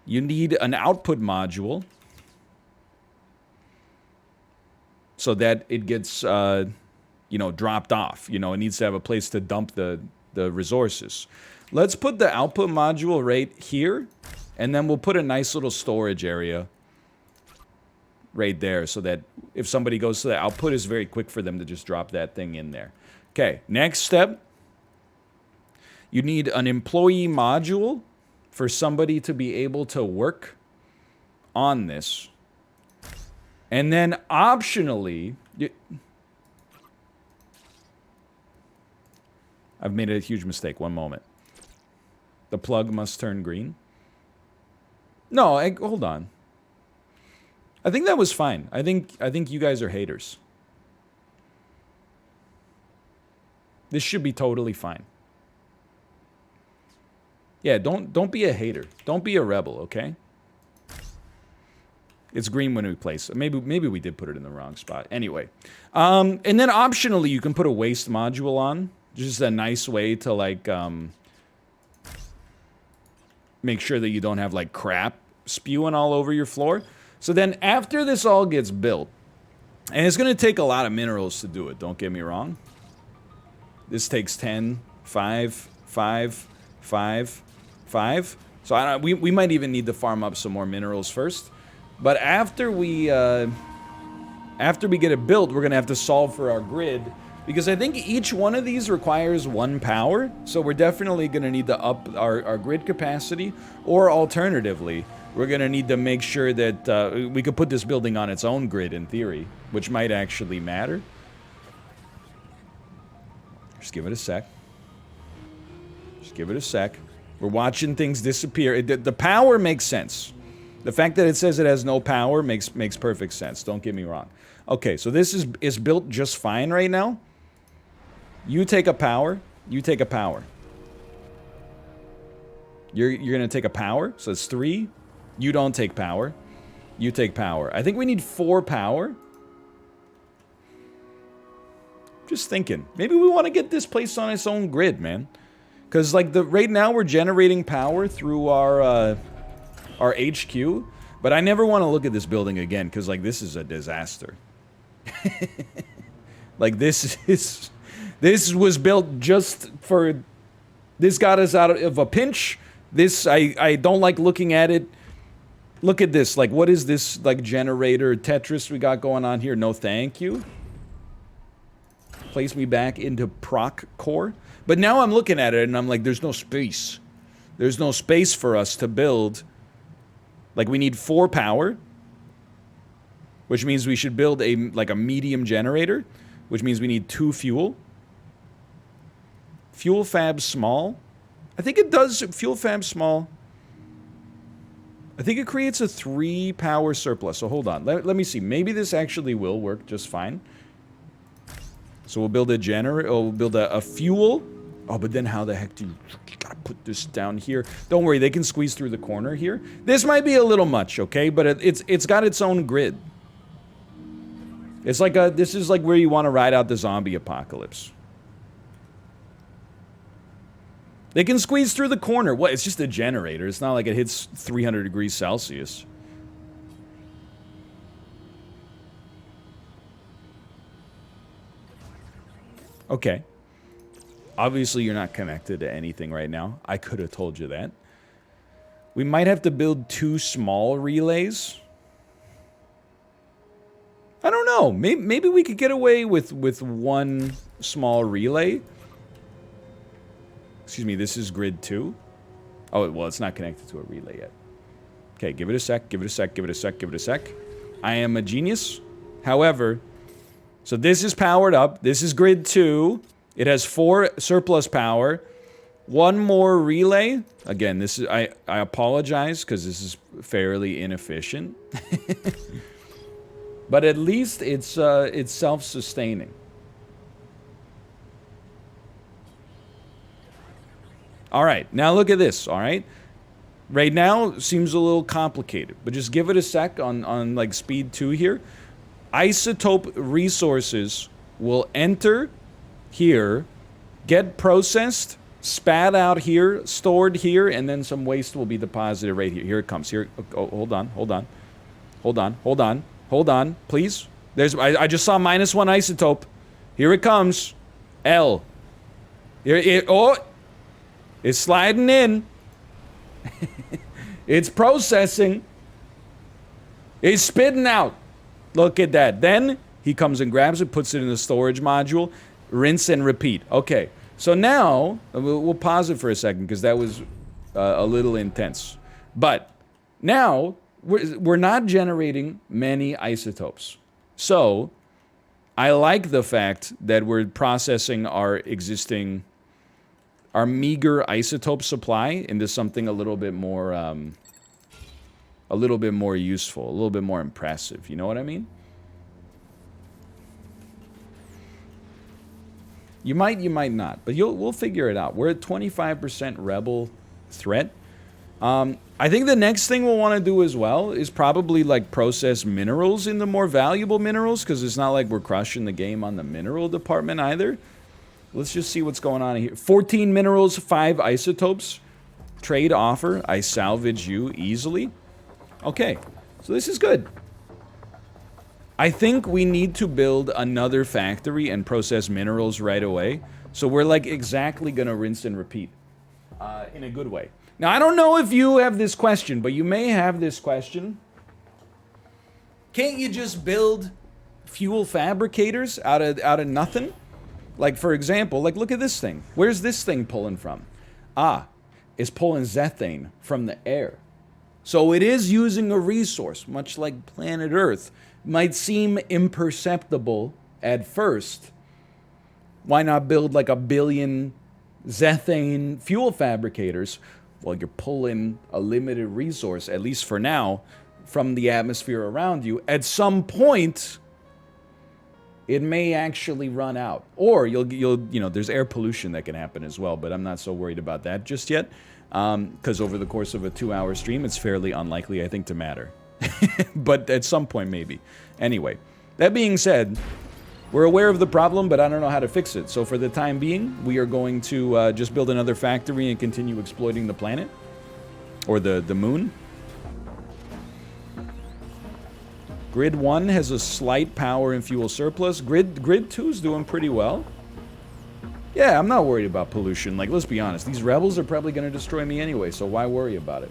You need an output module so that it gets, dropped off. It needs to have a place to dump the resources. Let's put the output module right here, and then we'll put a nice little storage area right there so that if somebody goes to the output, it's very quick for them to just drop that thing in there. Okay, next step. You need an employee module for somebody to be able to work on this. And then optionally, I've made a huge mistake. One moment. The plug must turn green. No, hold on. I think that was fine. I think you guys are haters. This should be totally fine. Yeah, don't be a hater. Don't be a rebel, okay? It's green when we place it. Maybe we did put it in the wrong spot. Anyway. And then optionally you can put a waste module on. Just a nice way to like make sure that you don't have like crap spewing all over your floor. So then after this all gets built, and it's going to take a lot of minerals to do it, don't get me wrong. This takes 10, 5, 5, 5, 5. So we might even need to farm up some more minerals first. But after we get it built, we're going to have to solve for our grid Because I think each one of these requires 1 power, so we're definitely going to need to up our grid capacity, or alternatively, we're going to need to make sure that we could put this building on its own grid in theory, which might actually matter. Just give it a sec. Just give it a sec. We're watching things disappear. The power makes sense. The fact that it says it has no power makes perfect sense. Don't get me wrong. Okay, so this is built just fine right now. You take a power. You take a power. You're gonna take a power. So it's 3. You don't take power. You take power. I think we need 4 power. Just thinking. Maybe we want to get this place on its own grid, man. Because like right now we're generating power through our HQ, but I never want to look at this building again because like this is a disaster. Like this was built just for, this got us out of a pinch. This, I don't like looking at it. Look at this, like what is this like generator Tetris we got going on here? No thank you. Place me back into proc core. But now I'm looking at it and I'm like, there's no space. There's no space for us to build. Like we need 4 power, which means we should build a medium generator, which means we need 2 fuel. Fuel fab small. I think it does fuel fab small. I think it creates a 3 power surplus. So hold on. Let me see. Maybe this actually will work just fine. So we'll build a generator. Oh, we'll build a fuel. Oh, but then how the heck do you gotta put this down here? Don't worry, they can squeeze through the corner here. This might be a little much, okay? But it's got its own grid. It's like this is like where you want to ride out the zombie apocalypse. They can squeeze through the corner. What? It's just a generator. It's not like it hits 300 degrees Celsius. Okay. Obviously, you're not connected to anything right now. I could have told you that. We might have to build 2 small relays. I don't know. Maybe we could get away with 1 small relay. Excuse me, this is grid 2. Oh, well, it's not connected to a relay yet. Okay, give it a sec, give it a sec, give it a sec, give it a sec. I am a genius. However, so this is powered up. This is grid 2. It has 4 surplus power. 1 more relay. Again, this is I apologize because this is fairly inefficient. But at least it's self-sustaining. All right, now look at this, all right? Right now, seems a little complicated, but just give it a sec on like speed 2 here. Isotope resources will enter here, get processed, spat out here, stored here, and then some waste will be deposited right here. Here it comes. Here. Oh, hold on, hold on. Hold on, hold on, hold on, please. I just saw -1 isotope. Here it comes. L. Here oh, it's sliding in. It's processing. It's spitting out. Look at that. Then he comes and grabs it, puts it in the storage module, rinse and repeat. Okay, so now we'll pause it for a second because that was a little intense. But now we're not generating many isotopes. So I like the fact that we're processing our meager isotope supply into something a little bit more useful, a little bit more impressive. You know what I mean? You might not, but we'll figure it out. We're at 25% rebel threat. I think the next thing we'll want to do as well is probably like process minerals into more valuable minerals, because it's not like we're crushing the game on the mineral department either. Let's just see what's going on here. 14 minerals, 5 isotopes. Trade offer. I salvage you easily. Okay, so this is good. I think we need to build another factory and process minerals right away. So we're like exactly gonna rinse and repeat in a good way. Now, I don't know if you have this question, but you may have this question. Can't you just build fuel fabricators out of nothing? Like, for example, like, look at this thing. Where's this thing pulling from? Ah, it's pulling zethane from the air. So it is using a resource, much like planet Earth. Might seem imperceptible at first. Why not build like 1 billion zethane fuel fabricators? Well, you're pulling a limited resource, at least for now, from the atmosphere around you. At some point, it may actually run out. Or you know, there's air pollution that can happen as well, but I'm not so worried about that just yet. Because over the course of a 2-hour stream, it's fairly unlikely, I think, to matter. But at some point, maybe. Anyway, that being said, we're aware of the problem, but I don't know how to fix it. So for the time being, we are going to just build another factory and continue exploiting the planet. Or the moon. Grid 1 has a slight power and fuel surplus. Grid 2 is doing pretty well. Yeah, I'm not worried about pollution. Like, let's be honest. These rebels are probably going to destroy me anyway, so why worry about it?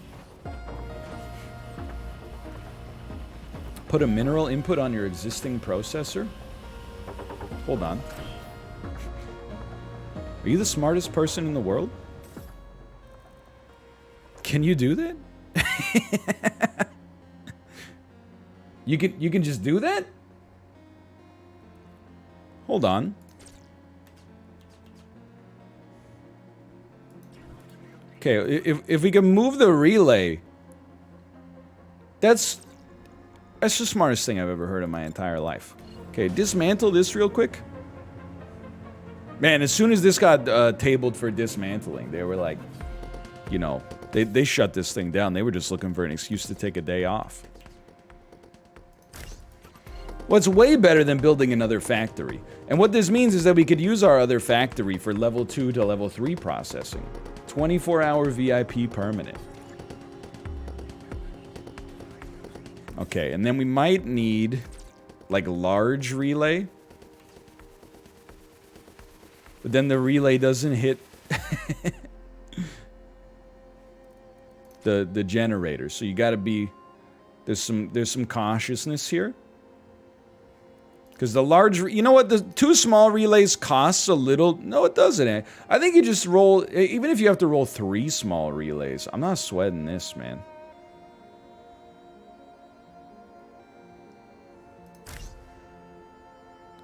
Put a mineral input on your existing processor? Hold on. Are you the smartest person in the world? Can you do that? You can just do that? Hold on. Okay, if we can move the relay, that's the smartest thing I've ever heard in my entire life. Okay, dismantle this real quick. Man, as soon as this got tabled for dismantling, they were like, you know, they shut this thing down. They were just looking for an excuse to take a day off. What's way better than building another factory. And what this means is that we could use our other factory for level 2 to level 3 processing. 24-hour VIP permanent. Okay, and then we might need, like, large relay. But then the relay doesn't hit the generator. So you gotta be... There's some cautiousness here. Because the large... You know what? The 2 small relays costs a little... No, it doesn't. I think you just roll... Even if you have to roll 3 small relays. I'm not sweating this, man.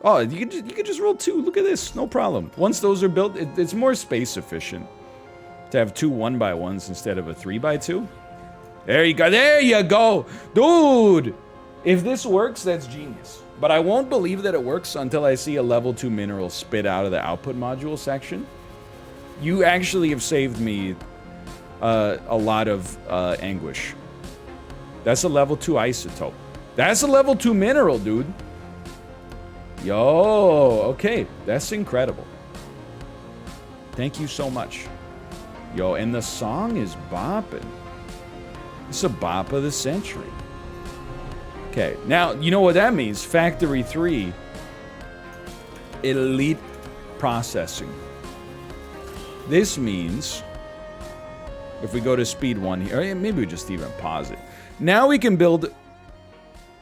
Oh, you can just roll 2. Look at this. No problem. Once those are built, it's more space efficient to have 2 1x1s instead of a 3x2. There you go. There you go. Dude! If this works, that's genius. But I won't believe that it works until I see a level 2 mineral spit out of the output module section. You actually have saved me a lot of anguish. That's a level 2 isotope. That's a level 2 mineral, dude. Yo, okay. That's incredible. Thank you so much. Yo, and the song is bopping. It's a bop of the century. Okay, now, you know what that means? Factory 3. Elite processing. This means... If we go to speed 1 here... Or maybe we just even pause it. Now we can build...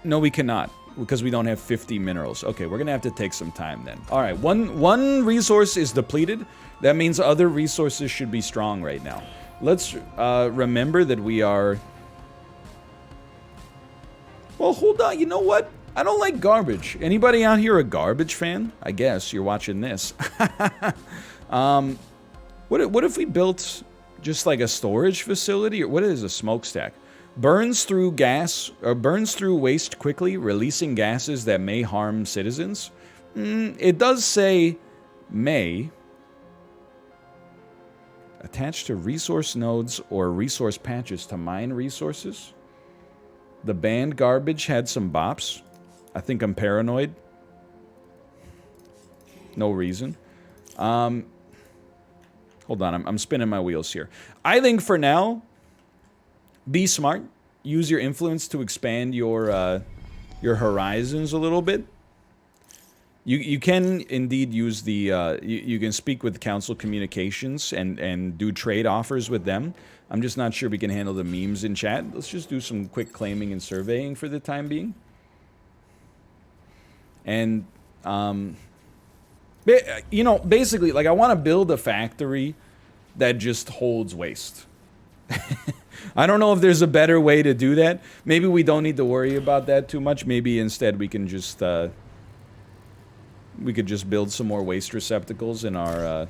No, we cannot. Because we don't have 50 minerals. Okay, we're gonna have to take some time then. Alright, one resource is depleted. That means other resources should be strong right now. Let's remember that we are... Well, hold on. You know what? I don't like garbage. Anybody out here a garbage fan? I guess you're watching this. What if we built just like a storage facility? Or what is a smokestack? Burns through gas, or burns through waste quickly, releasing gases that may harm citizens. It does say may. Attached to resource nodes or resource patches to mine resources. The band Garbage had some bops. I think I'm paranoid. No reason. Hold on, I'm spinning my wheels here. I think for now, be smart. Use your influence to expand your horizons a little bit. You can indeed use the... you can speak with council communications and do trade offers with them. I'm just not sure we can handle the memes in chat. Let's just do some quick claiming and surveying for the time being. And, You know, basically, like, I want to build a factory that just holds waste. I don't know if there's a better way to do that. Maybe we don't need to worry about that too much. Maybe instead we can just, we could just build some more waste receptacles in our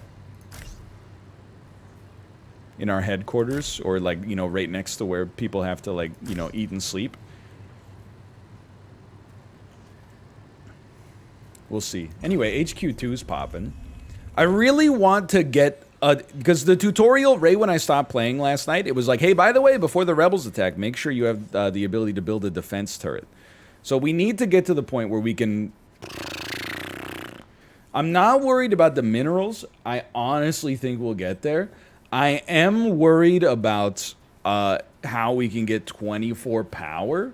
headquarters, or, like, you know, right next to where people have to, like, you know, eat and sleep. We'll see. Anyway, HQ2 is popping. I really want to get because the tutorial, right when I stopped playing last night, it was like, hey, by the way, before the rebels attack, make sure you have the ability to build a defense turret. So we need to get to the point where we can... I'm not worried about the minerals. I honestly think we'll get there. I am worried about how we can get 24 power.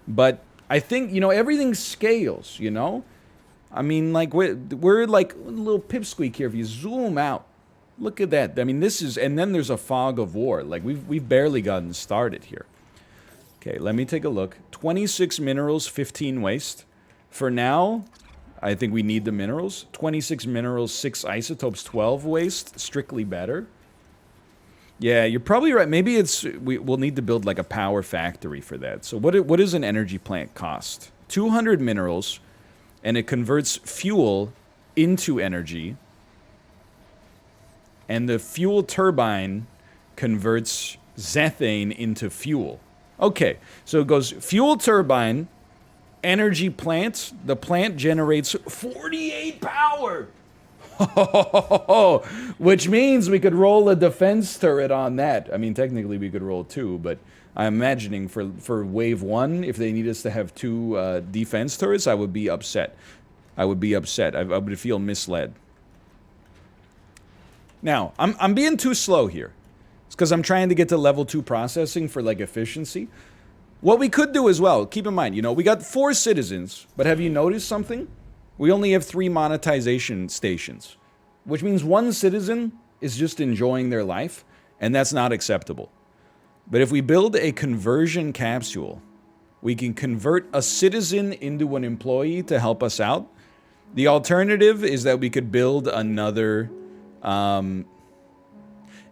But I think, you know, everything scales, you know? I mean, like, we're like a little pipsqueak here. If you zoom out, look at that. I mean, this is... And then there's a fog of war. Like, we've barely gotten started here. Okay, let me take a look. 26 minerals, 15 waste. For now, I think we need the minerals. 26 minerals, 6 isotopes, 12 waste. Strictly better. Yeah, you're probably right. Maybe it's... We'll need to build, like, a power factory for that. So what does an energy plant cost? 200 minerals, and it converts fuel into energy. And the fuel turbine converts zethane into fuel. Okay, so it goes fuel turbine, energy plant. The plant generates 48 power. Which means we could roll a defense turret on that. I mean, technically we could roll 2, but I'm imagining for wave 1, if they need us to have 2 defense turrets, I would be upset. I would be upset. I would feel misled. Now, I'm being too slow here. It's because I'm trying to get to level 2 processing for, like, efficiency. What we could do as well, keep in mind, you know, we got 4 citizens, but have you noticed something? We only have 3 monetization stations, which means 1 citizen is just enjoying their life, and that's not acceptable. But if we build a conversion capsule, we can convert a citizen into an employee to help us out. The alternative is that we could build another...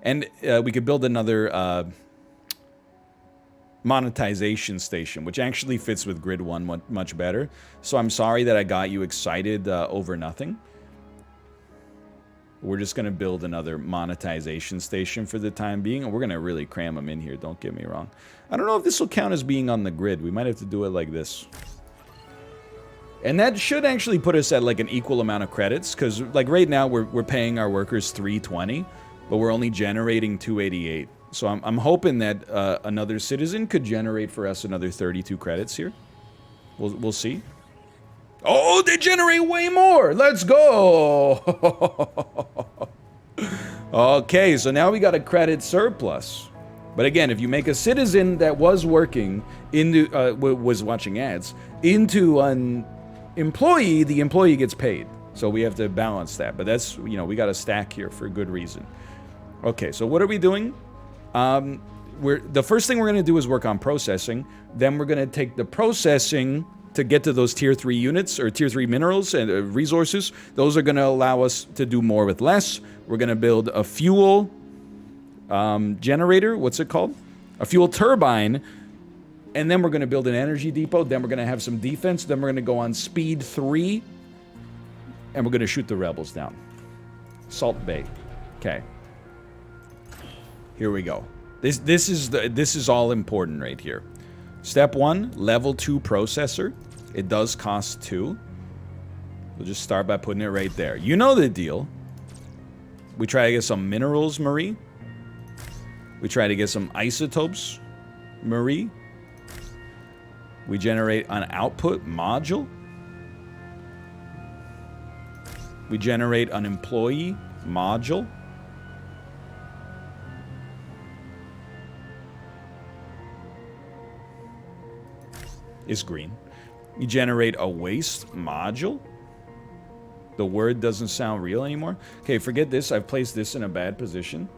we could build another monetization station, which actually fits with Grid 1 much better. So I'm sorry that I got you excited over nothing. We're just going to build another monetization station for the time being, and we're going to really cram them in here, don't get me wrong. I don't know if this will count as being on the grid. We might have to do it like this. And that should actually put us at, like, an equal amount of credits, because, like, right now we're paying our workers 320, but we're only generating 288. So I'm hoping that another citizen could generate for us another 32 credits here. We'll see. Oh, they generate way more! Let's go! Okay, so now we got a credit surplus. But again, if you make a citizen that was working into was watching ads into an employee, the employee gets paid. So we have to balance that. But that's, you know, we got a stack here for good reason. Okay, so what are we doing? The first thing we're going to do is work on processing. Then we're going to take the processing to get to those tier 3 units, or tier 3 minerals and resources. Those are going to allow us to do more with less. We're going to build a fuel generator. What's it called? A fuel turbine. And then we're going to build an energy depot. Then we're going to have some defense. Then we're going to go on speed 3. And we're going to shoot the rebels down. Salt Bay. Okay. Here we go. This is all important right here. Step 1, level 2 processor. It does cost 2. We'll just start by putting it right there. You know the deal. We try to get some minerals, Marie. We try to get some isotopes, Marie. We generate an output module. We generate an employee module. Is green. You generate a waste module. The word doesn't sound real anymore. Okay, forget this. I've placed this in a bad position.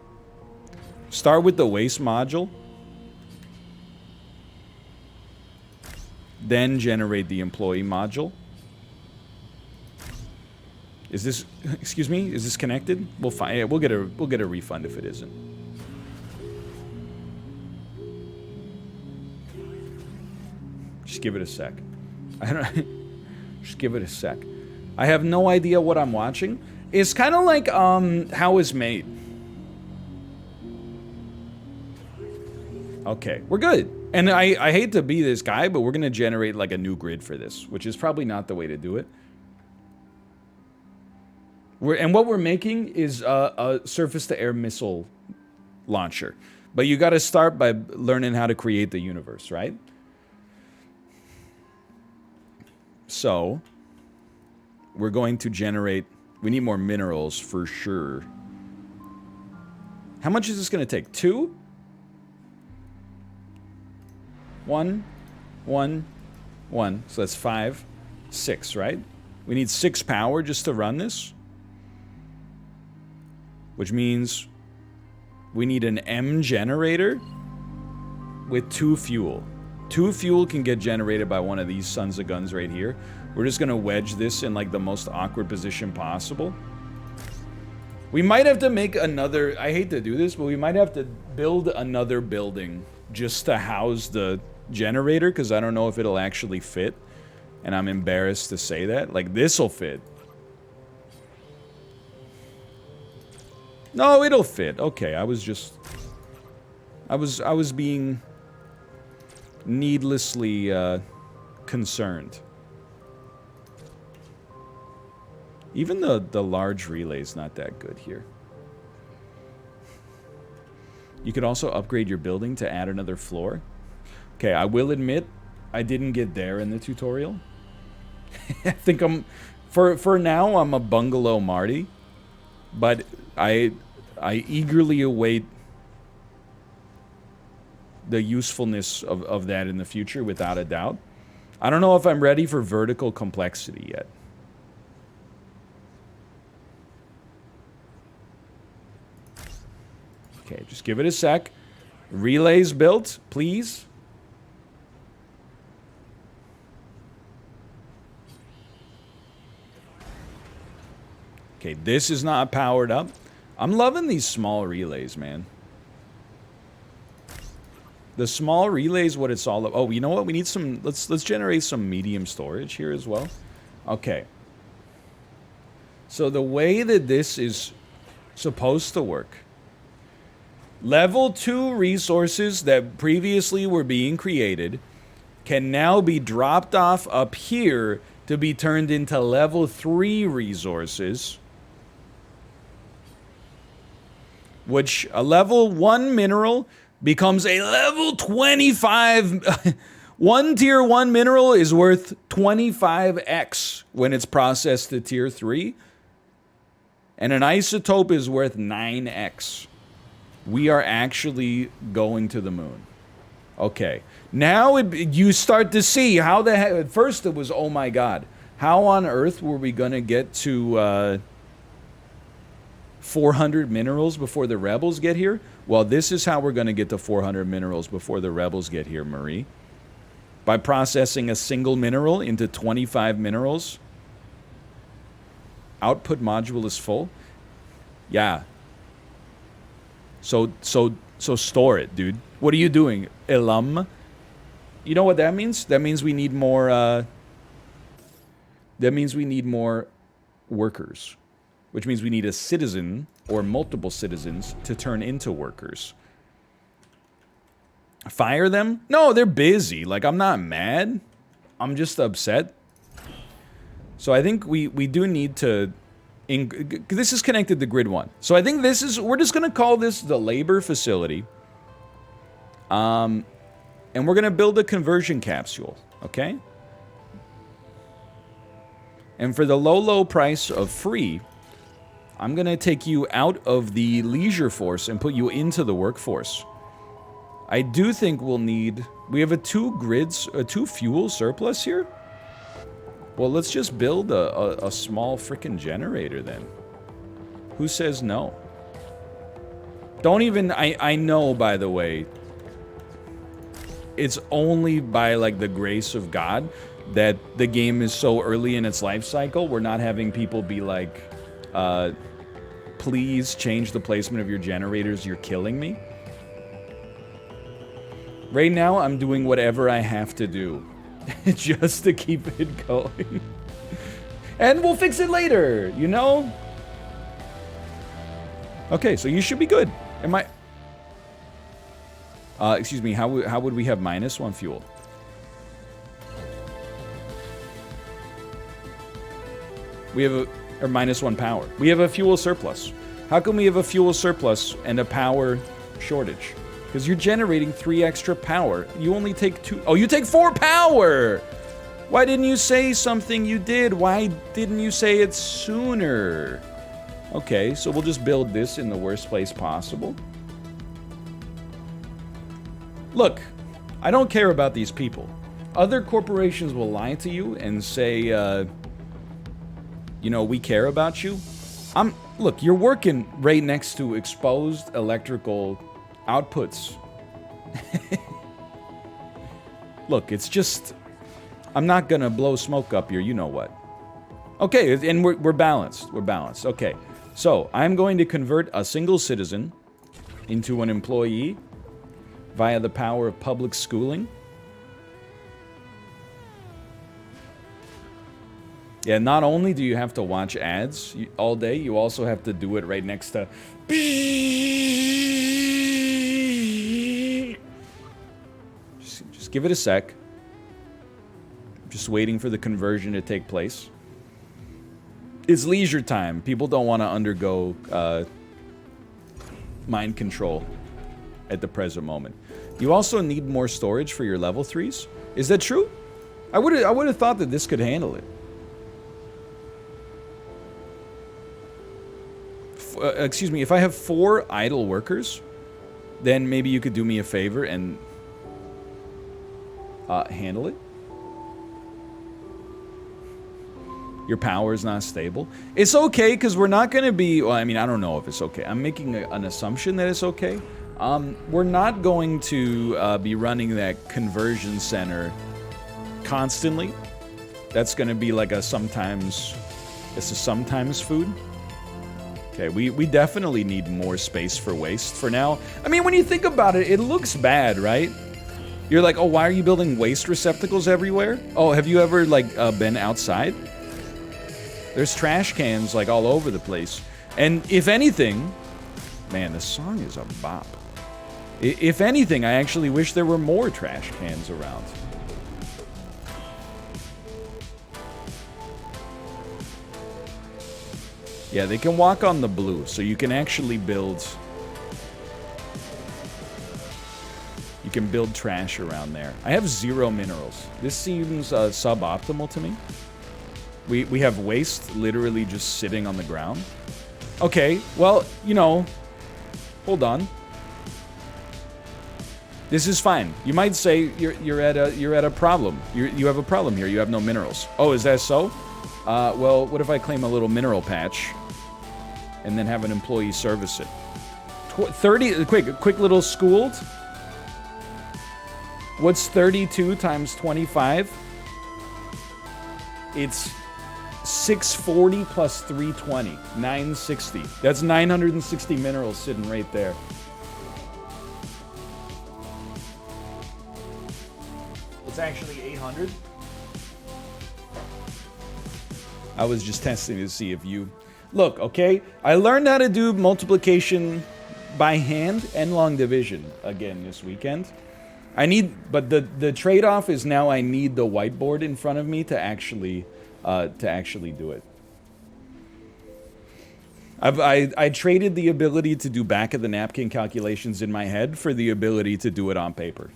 Start with the waste module. then generate the employee module. Is this, excuse me, is this connected? We'll find, yeah, we'll get a refund if it isn't. Just give it a sec. I don't just give it a sec. I have no idea what I'm watching. It's kind of like How Is Made. Okay, we're good. And I hate to be this guy, but we're gonna generate like a new grid for this, which is probably not the way to do it. And what we're making is a surface-to-air missile launcher. But you gotta start by learning how to create the universe, right? So, we're going to generate... We need more minerals for sure. How much is this gonna take? 2? 1, 1, 1. So that's 5, 6, right? We need 6 power just to run this. Which means we need an M generator with 2 fuel. 2 fuel can get generated by one of these sons of guns right here. We're just gonna wedge this in like the most awkward position possible. We might have to make another, I hate to do this, but we might have to build another building just to house the generator, because I don't know if it'll actually fit. And I'm embarrassed to say that. Like, this'll fit. No, it'll fit. Okay, I was just... I was being needlessly concerned. Even the large relay's not that good here. You could also upgrade your building to add another floor. Okay, I will admit, I didn't get there in the tutorial. I think I'm... For now, I'm a bungalow Marty. But I eagerly await the usefulness of that in the future, without a doubt. I don't know if I'm ready for vertical complexity yet. Okay, just give it a sec. Relays built, please. Okay, this is not powered up. I'm loving these small relays, man. The small relays, what it's all about. Oh, you know what? We need some... Let's generate some medium storage here as well. Okay. So the way that this is supposed to work... Level 2 resources that previously were being created can now be dropped off up here to be turned into level 3 resources. Which a level 1 mineral becomes a level 25. One tier 1 mineral is worth 25x when it's processed to tier 3. And an isotope is worth 9x. We are actually going to the moon. Okay. Now you start to see how the heck... At first it was, oh my god. How on earth were we going to get to 400 minerals before the rebels get here? Well, this is how we're going to get to 400 minerals before the rebels get here, Marie. By processing a single mineral into 25 minerals. Output module is full. Yeah. So store it, dude. What are you doing, Elam? You know what that means? That means we need more, that means we need more workers. Which means we need a citizen, or multiple citizens, to turn into workers. Fire them? No, they're busy. Like, I'm not mad. I'm just upset. So I think we do need to... This is connected to grid 1. So I think this is... We're just going to call this the labor facility. And we're going to build a conversion capsule. Okay? And for the low price of free, I'm going to take you out of the leisure force and put you into the workforce. I do think we'll need... We have a 2 fuel surplus here? Well, let's just build a small frickin' generator then. Who says no? Don't even... I know, by the way. it's only by like the grace of God that the game is so early in its life cycle. We're not having people be like, please change the placement of your generators, you're killing me. Right now, I'm doing whatever I have to do just to keep it going. And we'll fix it later, you know? Okay, so you should be good. Am I... excuse me, how would we have -1 fuel? We have or -1 power. We have a fuel surplus. How come we have a fuel surplus and a power shortage? Because you're generating 3 extra power. You only take 2... Oh, you take 4 power! Why didn't you say something you did? Why didn't you say it sooner? Okay, so we'll just build this in the worst place possible. Look, I don't care about these people. Other corporations will lie to you and say, you know, we care about you. Look, you're working right next to exposed electrical outputs. Look, it's just... I'm not gonna blow smoke up your you-know-what. Okay, and we're balanced. We're balanced. Okay, so I'm going to convert a single citizen into an employee via the power of public schooling. Yeah, not only do you have to watch ads all day, you also have to do it right next to... Just give it a sec. Just waiting for the conversion to take place. It's leisure time. People don't want to undergo mind control at the present moment. You also need more storage for your level 3s. Is that true? I would have thought that this could handle it. Excuse me, if I have 4 idle workers, then maybe you could do me a favor and handle it. Your power is not stable. It's okay, because we're not going to be... Well, I mean, I don't know if it's okay. I'm making an assumption that it's okay. We're not going to be running that conversion center constantly. That's going to be like a sometimes... It's a sometimes food. Okay, we definitely need more space for waste for now. I mean, when you think about it, it looks bad, right? You're like, oh, why are you building waste receptacles everywhere? Oh, have you ever, like, been outside? There's trash cans, like, all over the place. And if anything... Man, this song is a bop. If anything, I actually wish there were more trash cans around. Yeah, they can walk on the blue, so you can actually build... You can build trash around there. I have 0 minerals. This seems suboptimal to me. We have waste literally just sitting on the ground. Okay, well, you know, hold on. This is fine. You might say you're at a problem. You have a problem here. You have no minerals. Oh, is that so? Well, what if I claim a little mineral patch and then have an employee service it? 30, quick little schooled. What's 32 times 25? It's 640 plus 320, 960. That's 960 minerals sitting right there. It's actually 800. I was just testing to see if you... Look, okay? I learned how to do multiplication by hand and long division again this weekend. But the trade-off is now I need the whiteboard in front of me to actually do it. I traded the ability to do back-of-the-napkin calculations in my head for the ability to do it on paper.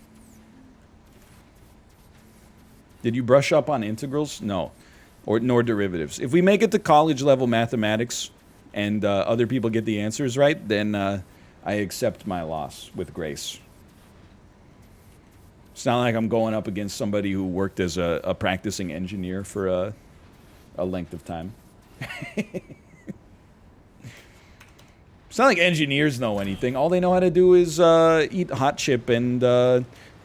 Did you brush up on integrals? No. Nor derivatives. If we make it to college-level mathematics and other people get the answers right, then I accept my loss with grace. It's not like I'm going up against somebody who worked as a practicing engineer for a length of time. It's not like engineers know anything. All they know how to do is eat hot chip and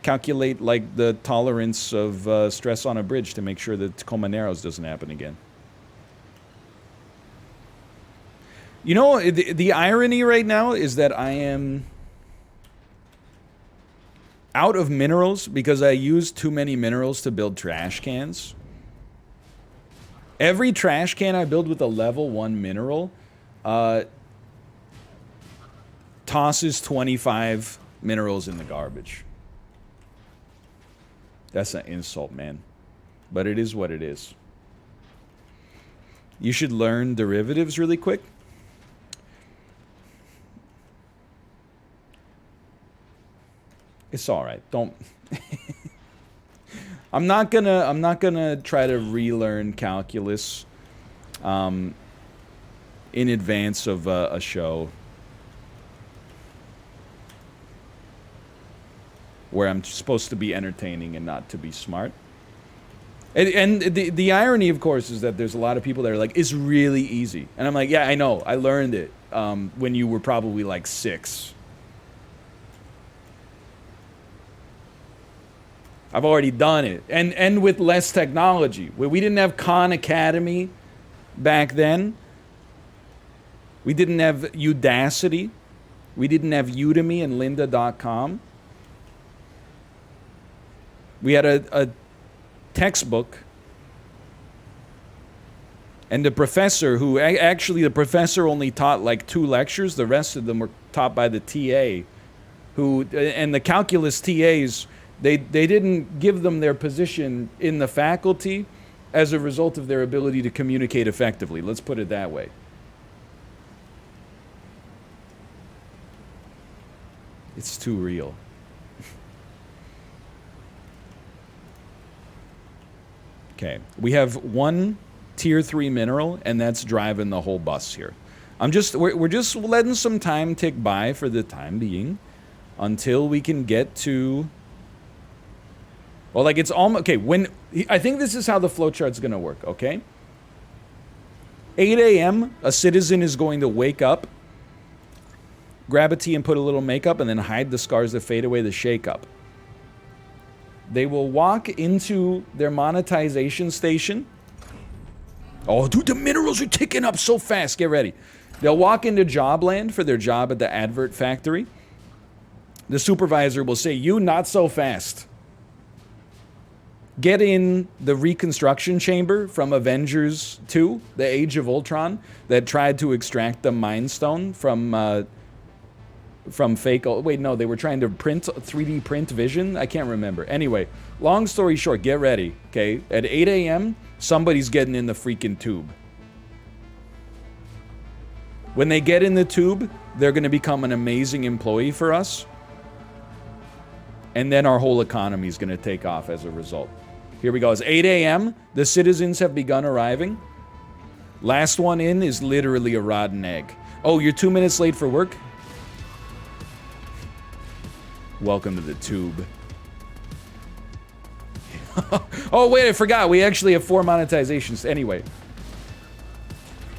calculate like the tolerance of stress on a bridge to make sure that Tacoma Narrows doesn't happen again. You know, the irony right now is that I am out of minerals because I used too many minerals to build trash cans. Every trash can I build with a level 1 mineral tosses 25 minerals in the garbage. That's an insult, man. But it is what it is. You should learn derivatives really quick. It's all right. Don't. I'm not gonna try to relearn calculus in advance of a show where I'm supposed to be entertaining and not to be smart. And the irony, of course, is that there's a lot of people that are like, it's really easy. And I'm like, yeah, I know. I learned it when you were probably like 6. I've already done it. And with less technology. We didn't have Khan Academy back then. We didn't have Udacity. We didn't have Udemy and lynda.com. We had a textbook. And the professor who... Actually, the professor only taught like 2 lectures. The rest of them were taught by the TA. And the calculus TAs... They didn't give them their position in the faculty as a result of their ability to communicate effectively. Let's put it that way. It's too real. Okay, we have 1 tier 3 mineral, and that's driving the whole bus here. We're just letting some time tick by for the time being until we can get to... Well, like it's almost... Okay, I think this is how the flowchart's going to work, okay? 8 a.m., a citizen is going to wake up, grab a tea and put a little makeup, and then hide the scars that fade away the shake-up. They will walk into their monetization station. Oh, dude, the minerals are ticking up so fast. Get ready. They'll walk into Jobland for their job at the advert factory. The supervisor will say, you not so fast. Get in the reconstruction chamber from Avengers 2, the Age of Ultron, that tried to extract the Mind Stone from fake... Wait, no, they were trying to 3D print Vision? I can't remember. Anyway, long story short, get ready, okay? At 8 a.m., somebody's getting in the freaking tube. When they get in the tube, they're going to become an amazing employee for us. And then our whole economy is going to take off as a result. Here we go. It's 8 a.m. The citizens have begun arriving. Last one in is literally a rotten egg. Oh, you're 2 minutes late for work? Welcome to the tube. Oh, wait, I forgot. We actually have 4 monetizations. Anyway.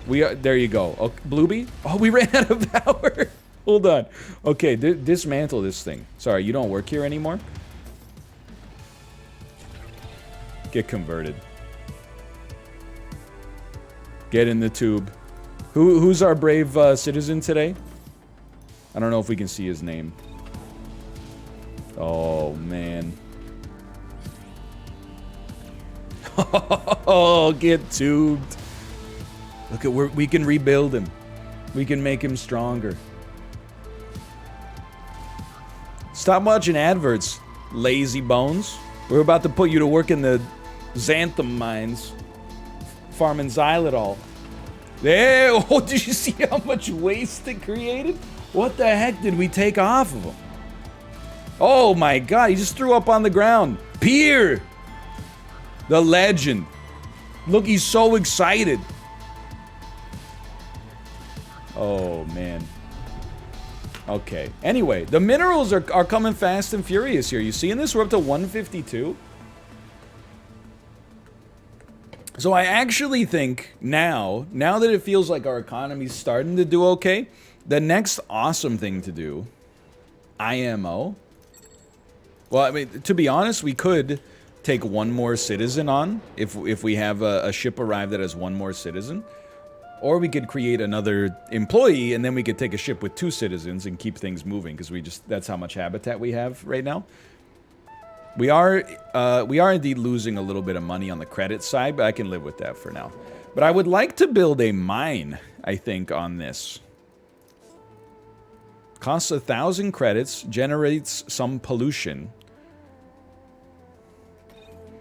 There you go. Oh, Blueby? Oh, we ran out of power. Hold on. Okay, dismantle this thing. Sorry, you don't work here anymore? Get converted. Get in the tube. Who's our brave citizen today? I don't know if we can see his name. Oh, man. Oh, get tubed. Look at we can rebuild him. We can make him stronger. Stop watching adverts, lazy bones. We're about to put you to work in the xanthan mines. Farming xylitol. There! Oh, did you see how much waste it created? What the heck did we take off of him? Oh my god, he just threw up on the ground. Pier! The legend. Look, he's so excited. Oh, man. Okay. Anyway, the minerals are coming fast and furious here. You seeing this? We're up to 152. So I actually think now that it feels like our economy's starting to do okay, the next awesome thing to do, IMO, Well, I mean, to be honest, we could take one more citizen on if we have a ship arrive that has one more citizen. Or we could create another employee, and then we could take a ship with 2 citizens and keep things moving, because that's how much habitat we have right now. We are indeed losing a little bit of money on the credit side, but I can live with that for now. But I would like to build a mine, I think, on this. Costs 1,000 credits, generates some pollution.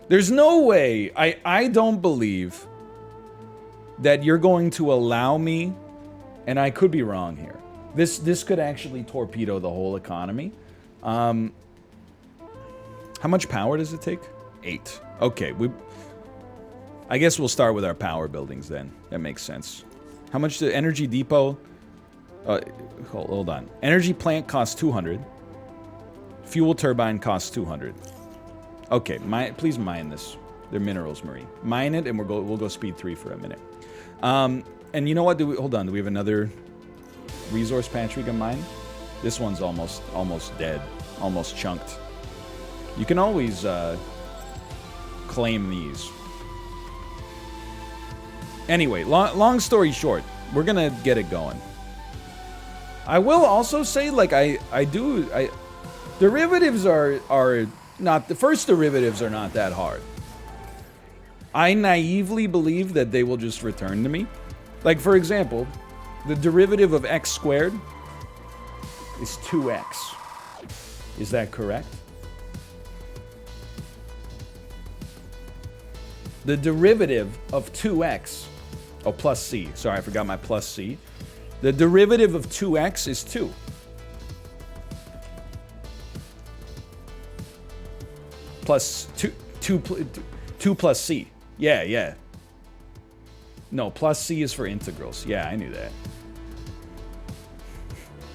There's no way, I don't believe that you're going to allow me, and I could be wrong here. This could actually torpedo the whole economy. How much power does it take? 8. Okay, I guess we'll start with our power buildings then. That makes sense. How much the energy depot? Hold on. Energy plant costs 200. Fuel turbine costs 200. Okay, please mine this. They're minerals, Marie. Mine it, and we'll go speed 3 for a minute. And you know what? Hold on. Do we have another resource patch we can mine? This one's almost dead, almost chunked. You can always claim these. Anyway, long story short, we're gonna get it going. I will also say, like, derivatives are not, the first derivatives are not that hard. I naively believe that they will just return to me. Like, for example, the derivative of x squared is 2x. Is that correct? The derivative of 2x, oh, plus c. Sorry, I forgot my plus c. The derivative of 2x is 2. Plus 2 plus c. Yeah. No, plus c is for integrals. Yeah, I knew that.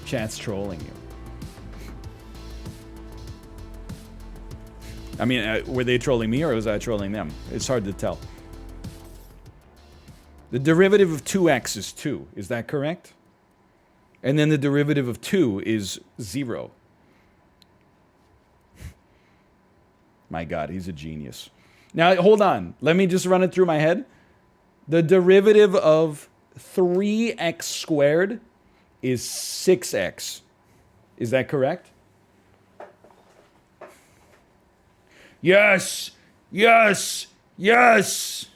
Chat's trolling you. I mean, were they trolling me or was I trolling them? It's hard to tell. The derivative of 2x is 2. Is that correct? And then the derivative of 2 is 0. My God, he's a genius. Now, hold on. Let me just run it through my head. The derivative of 3x squared is 6x. Is that correct? Yes! Yes! Yes!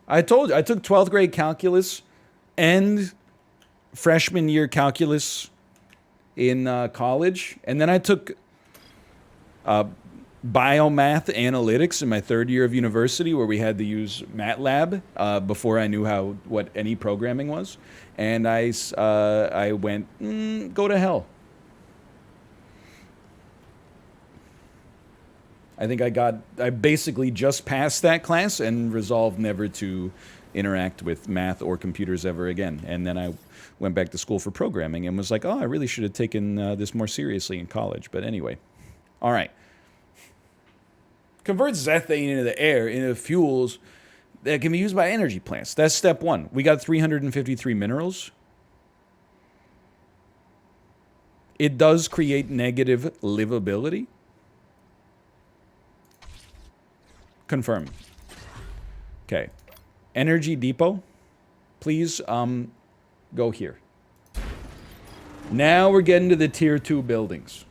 I told you, I took 12th grade calculus and freshman year calculus in college. And then I took biomath analytics in my 3rd year of university, where we had to use MATLAB before I knew what any programming was. And I went, go to hell. I think I basically just passed that class and resolved never to interact with math or computers ever again. And then I went back to school for programming and was like, oh, I really should have taken this more seriously in college. But anyway, all right. Converts ethane into the air into fuels that can be used by energy plants. That's step 1. We got 353 minerals. It does create negative livability. Confirm. Okay. Energy depot. Please go here. Now we're getting to the tier 2 buildings.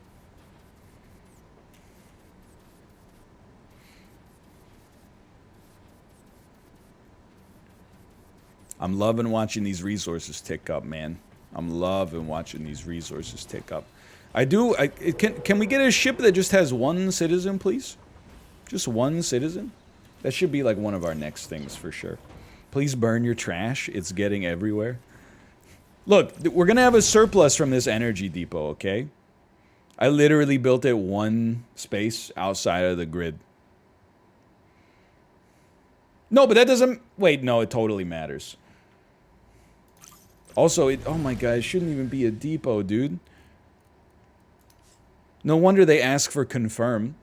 I'm loving watching these resources tick up, man. I'm loving watching these resources tick up. Can we get a ship that just has 1 citizen, please? Just 1 citizen? That should be like one of our next things for sure. Please burn your trash. It's getting everywhere. Look, we're going to have a surplus from this energy depot, okay? I literally built it 1 space outside of the grid. No, but that doesn't... Wait, no, it totally matters. Also, oh my God, it shouldn't even be a depot, dude. No wonder they ask for confirm.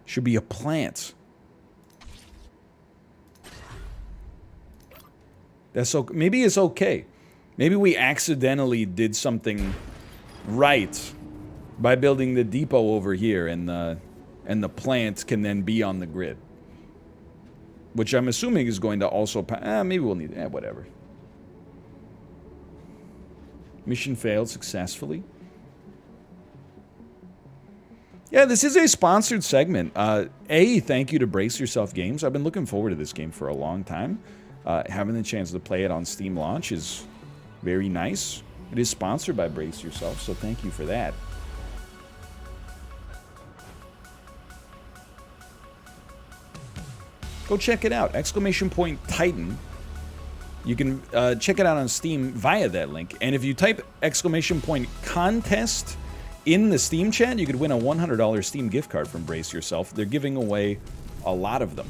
Should be a plant. That's okay. Maybe it's okay. Maybe we accidentally did something Right. By building the depot over here, and the plant can then be on the grid. Which I'm assuming is going to also... maybe we'll need... whatever. Mission failed successfully. Yeah, this is a sponsored segment. Thank you to Brace Yourself Games. I've been looking forward to this game for a long time. Having the chance to play it on Steam launch is very nice. It is sponsored by Brace Yourself, so thank you for that. Go check it out. !Titan. You can check it out on Steam via that link. And if you type !contest in the Steam chat, you could win a $100 Steam gift card from Brace Yourself. They're giving away a lot of them.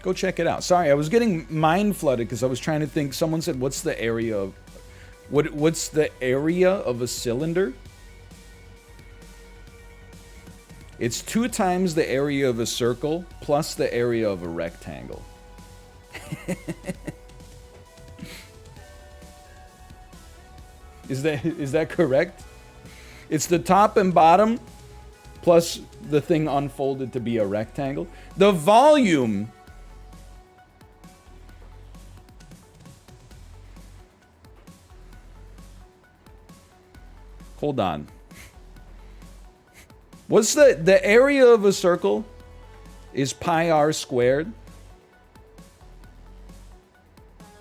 Go check it out. Sorry, I was getting mind flooded because I was trying to think. Someone said, what's the area of... What's the area of a cylinder? It's 2 times the area of a circle plus the area of a rectangle. Is that correct? It's the top and bottom plus the thing unfolded to be a rectangle. The volume... Hold on. What's the area of a circle is pi r squared.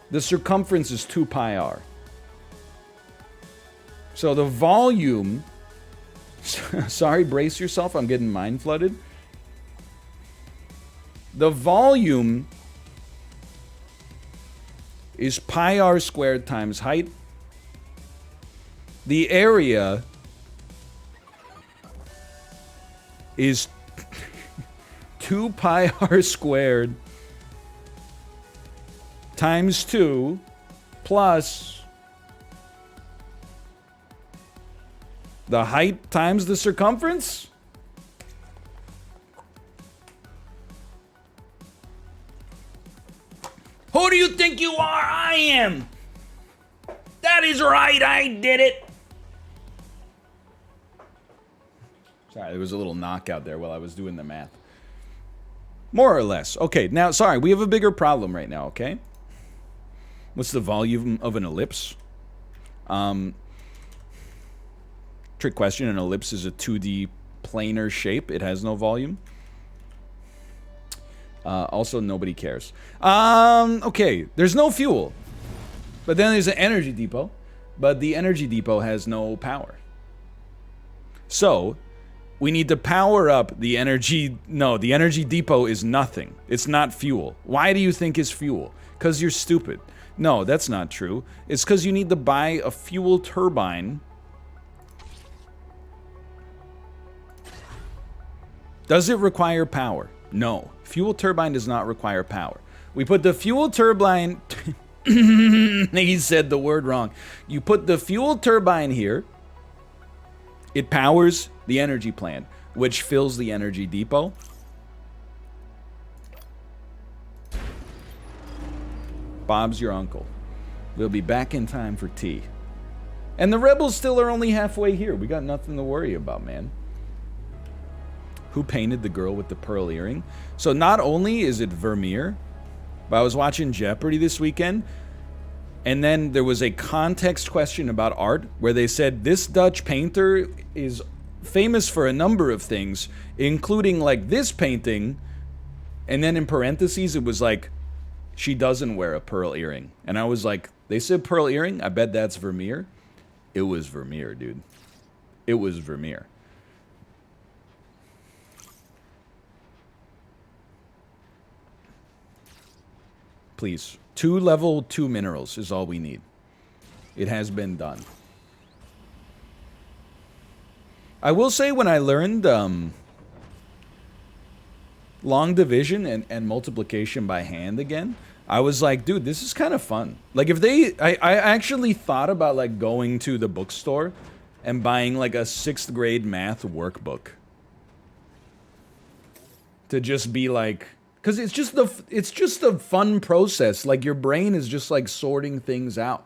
The circumference is 2 pi r. So the volume... Sorry, brace yourself. I'm getting mind flooded. The volume is pi r squared times height. The area is 2 pi r squared times 2 plus the height times the circumference? Who do you think you are? I am. That is right, I did it. Sorry, there was a little knockout there while I was doing the math. More or less. Okay, now, sorry, we have a bigger problem right now, okay? What's the volume of an ellipse? Trick question, an ellipse is a 2D planar shape. It has no volume. Also, nobody cares. Okay, there's no fuel. But then there's an energy depot. But the energy depot has no power. So... we need to power up the energy... No, the energy depot is nothing. It's not fuel. Why do you think it's fuel? Because you're stupid. No, that's not true. It's because you need to buy a fuel turbine. Does it require power? No. Fuel turbine does not require power. We put the fuel turbine... He said the word wrong. You put the fuel turbine here. It powers the energy plant, which fills the energy depot. Bob's your uncle. We'll be back in time for tea. And the rebels still are only halfway here. We got nothing to worry about, man. Who painted the girl with the pearl earring? So not only is it Vermeer, but I was watching Jeopardy this weekend, and then there was a context question about art where they said this Dutch painter is famous for a number of things, including like this painting, and then in parentheses it was like, she doesn't wear a pearl earring. And I was like, they said pearl earring? I bet that's Vermeer. It was Vermeer, dude. It was Vermeer. Please. 2 level 2 minerals is all we need. It has been done. I will say when I learned long division and multiplication by hand again, I was like, dude, this is kind of fun. Like if they... I actually thought about like going to the bookstore and buying like a 6th grade math workbook to just be like, because it's just a fun process. Like your brain is just like sorting things out.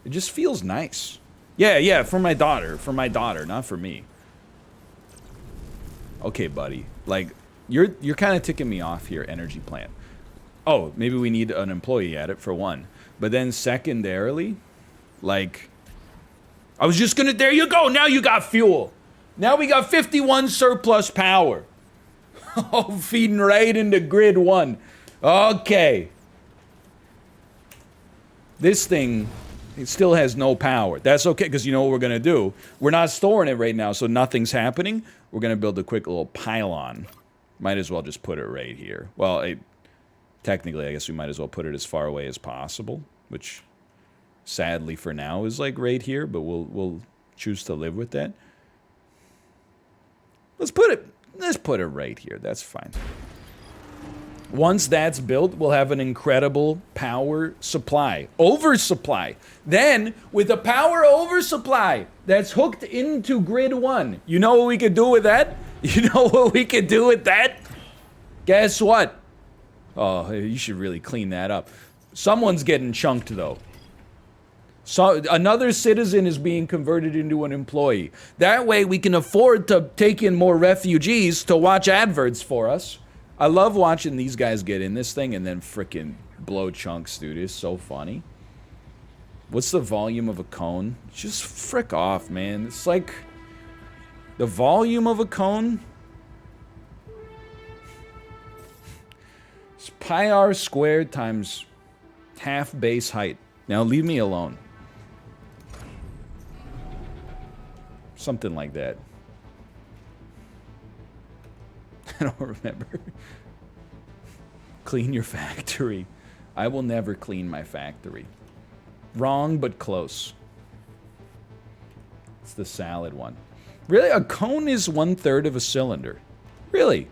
It just feels nice. Yeah, for my daughter, not for me. Okay, buddy. Like you're kind of ticking me off here, energy plant. Oh, maybe we need an employee at it for one. But then secondarily, like, I was just gonna, there you go, now you got fuel. Now we got 51 surplus power. Oh, feeding right into grid 1. Okay. This thing, it still has no power. That's okay, because you know what we're gonna do? We're not storing it right now, so nothing's happening. We're gonna build a quick little pylon. Might as well just put it right here. Well, technically, I guess we might as well put it as far away as possible, which sadly for now is like right here, but we'll choose to live with that. Let's put it right here. That's fine. Once that's built, we'll have an incredible power supply. Oversupply. Then, with a power oversupply that's hooked into grid 1, you know what we could do with that? You know what we could do with that? Guess what? Oh, you should really clean that up. Someone's getting chunked, though. So another citizen is being converted into an employee. That way we can afford to take in more refugees to watch adverts for us. I love watching these guys get in this thing and then frickin' blow chunks, dude. It's so funny. What's the volume of a cone? Just frick off, man. It's like the volume of a cone. It's pi r squared times half base height. Now leave me alone. Something like that. I don't remember. Clean your factory. I will never clean my factory. Wrong, but close. It's the salad one. Really? A cone is 1/3 of a cylinder. Really?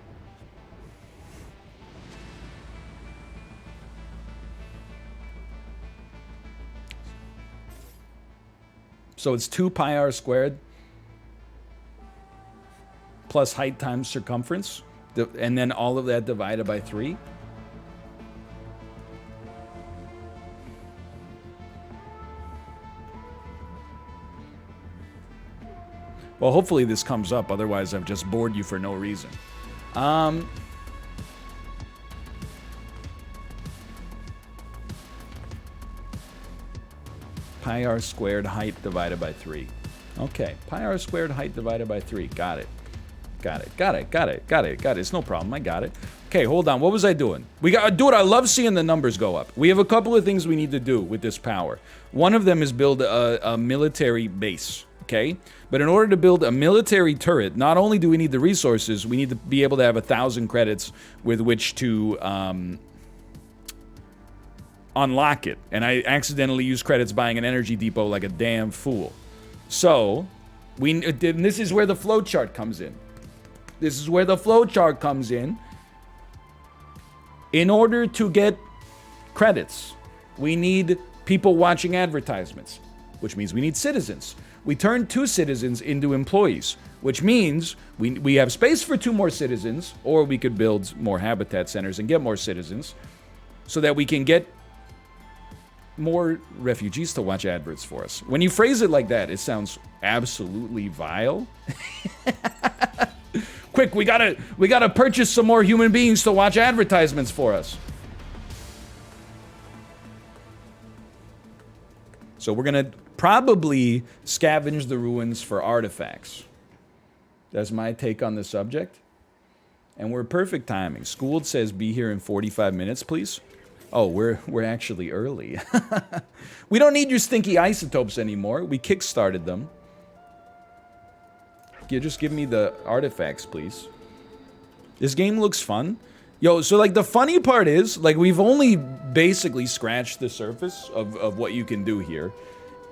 So it's 2 pi r squared plus height times circumference, and then all of that divided by 3. Well, hopefully this comes up, otherwise I've just bored you for no reason. Pi r squared height divided by 3. Okay, pi r squared height divided by 3. Got it. Got it. It's no problem. I got it. Okay, hold on. What was I doing? Dude, I love seeing the numbers go up. We have a couple of things we need to do with this power. One of them is build a military base, okay? But in order to build a military turret, not only do we need the resources, we need to be able to have 1,000 credits with which to unlock it. And I accidentally used credits buying an energy depot like a damn fool. So, this is where the flowchart comes in. This is where the flowchart comes in. In order to get credits, we need people watching advertisements, which means we need citizens. We turn 2 citizens into employees, which means we have space for 2 more citizens, or we could build more habitat centers and get more citizens so that we can get more refugees to watch adverts for us. When you phrase it like that, it sounds absolutely vile. Quick, we gotta purchase some more human beings to watch advertisements for us. So we're gonna probably scavenge the ruins for artifacts. That's my take on the subject. And we're perfect timing. Schooled says be here in 45 minutes, please. Oh, we're actually early. We don't need your stinky isotopes anymore. We kickstarted them. You just give me the artifacts, please. This game looks fun. Yo, so like the funny part is, like we've only basically scratched the surface of what you can do here.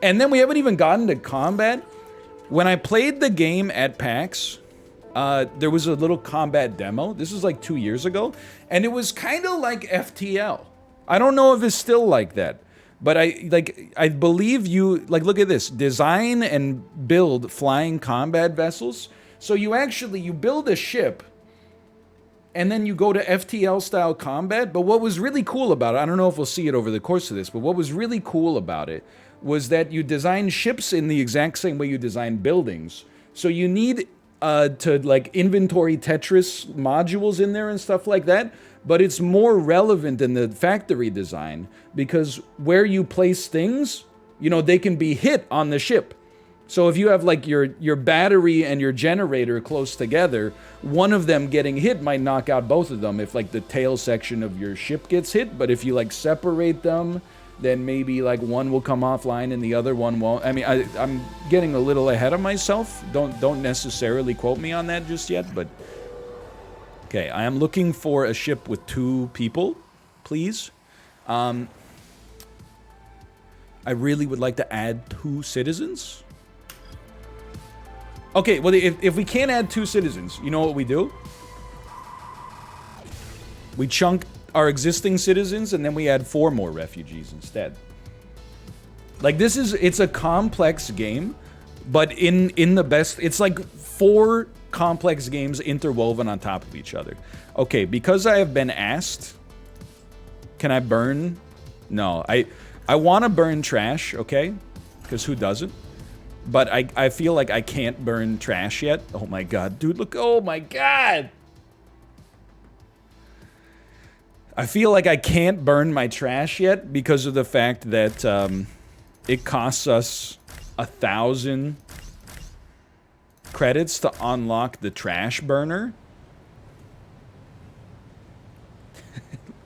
And then we haven't even gotten to combat. When I played the game at PAX, there was a little combat demo. This was like 2 years ago. And it was kind of like FTL. I don't know if it's still like that. But I believe you, like, look at this. Design and build flying combat vessels. So you build a ship, and then you go to FTL style combat. But what was really cool about it, I don't know if we'll see it over the course of this, but what was really cool about it was that you design ships in the exact same way you design buildings. So you need to like inventory Tetris modules in there and stuff like that, but it's more relevant in the factory design because where you place things, you know, they can be hit on the ship. So if you have like your battery and your generator close together, one of them getting hit might knock out both of them if like the tail section of your ship gets hit. But if you like separate them, then maybe like one will come offline and the other one won't. I mean, I'm getting a little ahead of myself. Don't necessarily quote me on that just yet, but okay, I am looking for a ship with 2 people, please. I really would like to add 2 citizens. Okay, well, if we can't add 2 citizens, you know what we do? We chunk our existing citizens, and then we add 4 more refugees instead. Like, it's a complex game, but in the best, it's like 4 complex games interwoven on top of each other. Okay, because I have been asked, can I burn? No, I want to burn trash, okay? Because who doesn't? But I feel like I can't burn trash yet. Oh my god, dude, look, oh my god! I feel like I can't burn my trash yet because of the fact that it costs us 1,000 credits to unlock the trash burner.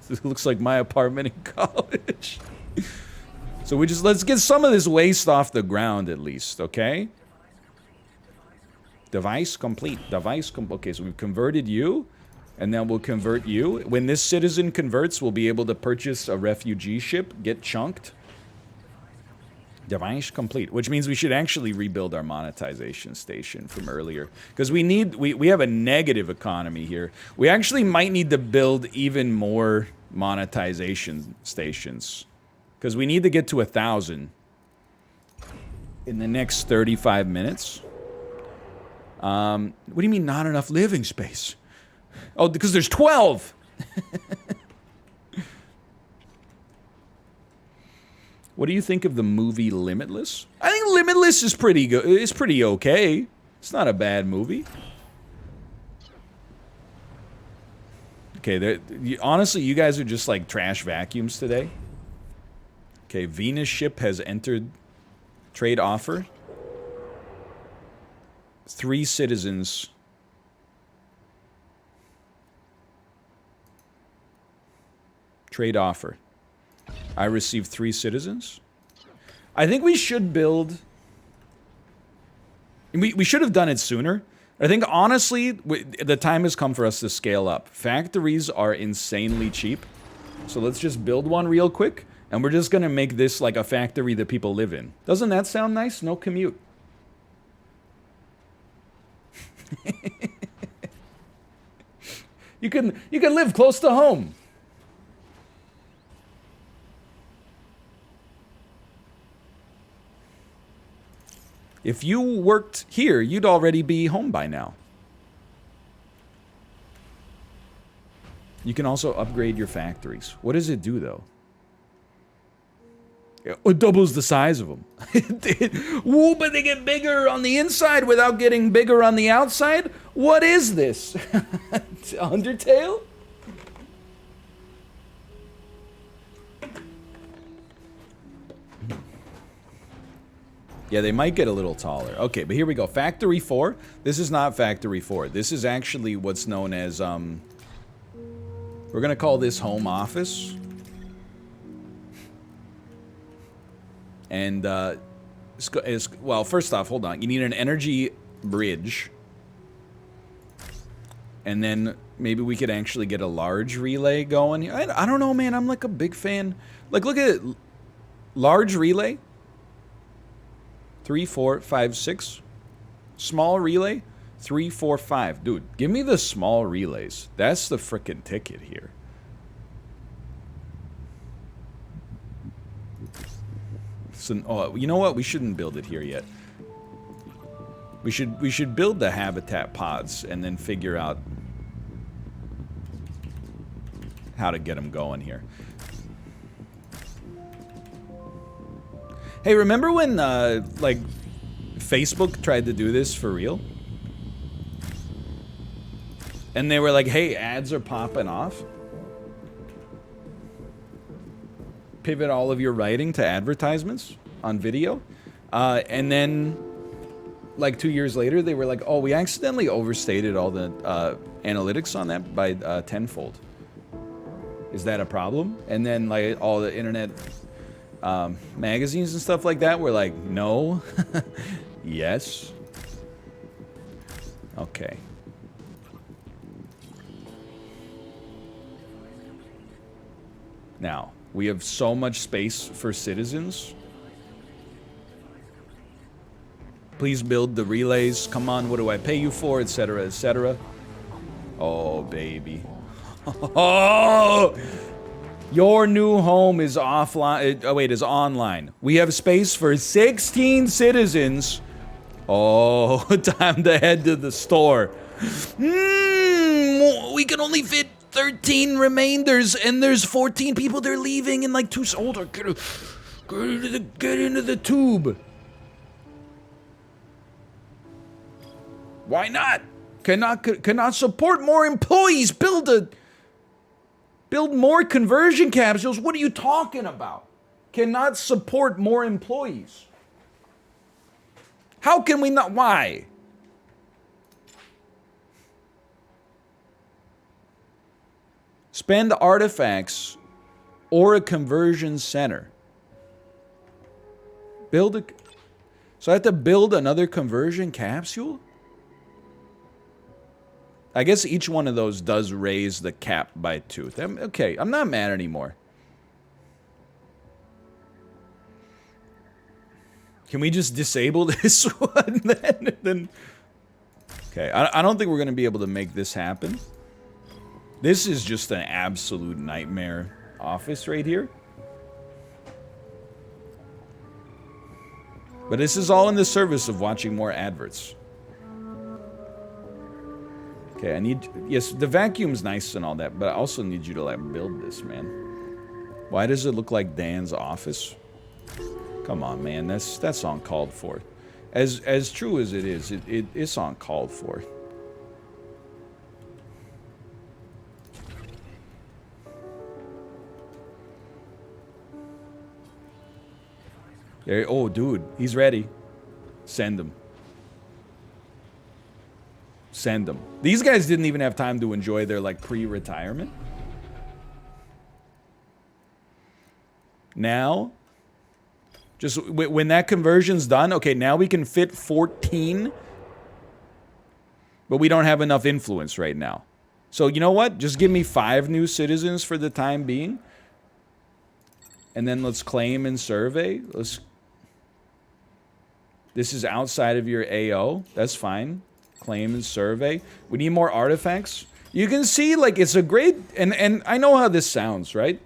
This looks like my apartment in college. So let's get some of this waste off the ground at least, okay? Device complete. Okay, so we've converted you, and then we'll convert you. When this citizen converts, we'll be able to purchase a refugee ship, get chunked. Device complete, which means we should actually rebuild our monetization station from earlier. Because we have a negative economy here. We actually might need to build even more monetization stations. Because we need to get to 1,000 in the next 35 minutes. What do you mean not enough living space? Oh, because there's 12! What do you think of the movie Limitless? I think Limitless is pretty good. It's pretty okay. It's not a bad movie. Okay, honestly, you guys are just like trash vacuums today. Okay, Venus ship has entered trade offer. 3 citizens. Trade offer. I received 3 citizens. I think we should build... We should have done it sooner. I think, honestly, the time has come for us to scale up. Factories are insanely cheap. So let's just build one real quick. And we're just gonna make this like a factory that people live in. Doesn't that sound nice? No commute. You can live close to home. If you worked here, you'd already be home by now. You can also upgrade your factories. What does it do, though? It doubles the size of them. Woo, but they get bigger on the inside without getting bigger on the outside? What is this? Undertale? Yeah, they might get a little taller. Okay, but here we go. Factory 4. This is not Factory 4. This is actually what's known as, we're gonna call this Home Office. And, well, first off, hold on. You need an energy bridge. And then maybe we could actually get a large relay going. I don't know, man. I'm like a big fan. Like, look at it. Large relay. 3, 4, 5, 6. Small relay. 3, 4, 5. Dude, give me the small relays. That's the frickin' ticket here. So, oh, you know what? We shouldn't build it here yet. We should build the habitat pods and then figure out how to get them going here. Hey, remember when, like, Facebook tried to do this for real? And they were like, hey, ads are popping off. Pivot all of your writing to advertisements on video. And then, like 2 years later, they were like, oh, we accidentally overstated all the analytics on that by tenfold. Is that a problem? And then, like, all the internet magazines and stuff like that were like, no. Yes. Okay. Now, we have so much space for citizens. Please build the relays. Come on, what do I pay you for? Etc., etc. Oh, baby. Oh! Your new home is offline. Oh, wait, is online. We have space for 16 citizens. Oh, time to head to the store. We can only fit 13 remainders, and there's 14 people. They're leaving in like 2 older. Get into the tube. Why not? Cannot support more employees. Build more conversion capsules. What are you talking about? Cannot support more employees. How can we not? Why? Spend artifacts or a conversion center. So I have to build another conversion capsule? I guess each one of those does raise the cap by 2. Okay, I'm not mad anymore. Can we just disable this one then? Okay, I don't think we're going to be able to make this happen. This is just an absolute nightmare office right here. But this is all in the service of watching more adverts. Okay, I need... Yes, the vacuum's nice and all that, but I also need you to, like, build this, man. Why does it look like Dan's office? Come on, man, that's uncalled for. As true as it is, it's uncalled for. There, oh, dude, he's ready. Send him. Send them. These guys didn't even have time to enjoy their, like, pre-retirement. Now, just when that conversion's done, okay, now we can fit 14, but we don't have enough influence right now. So, you know what? Just give me 5 new citizens for the time being. And then let's claim and survey. This is outside of your AO. That's fine. Claim and survey. We need more artifacts. You can see, like, it's a great... And I know how this sounds, right?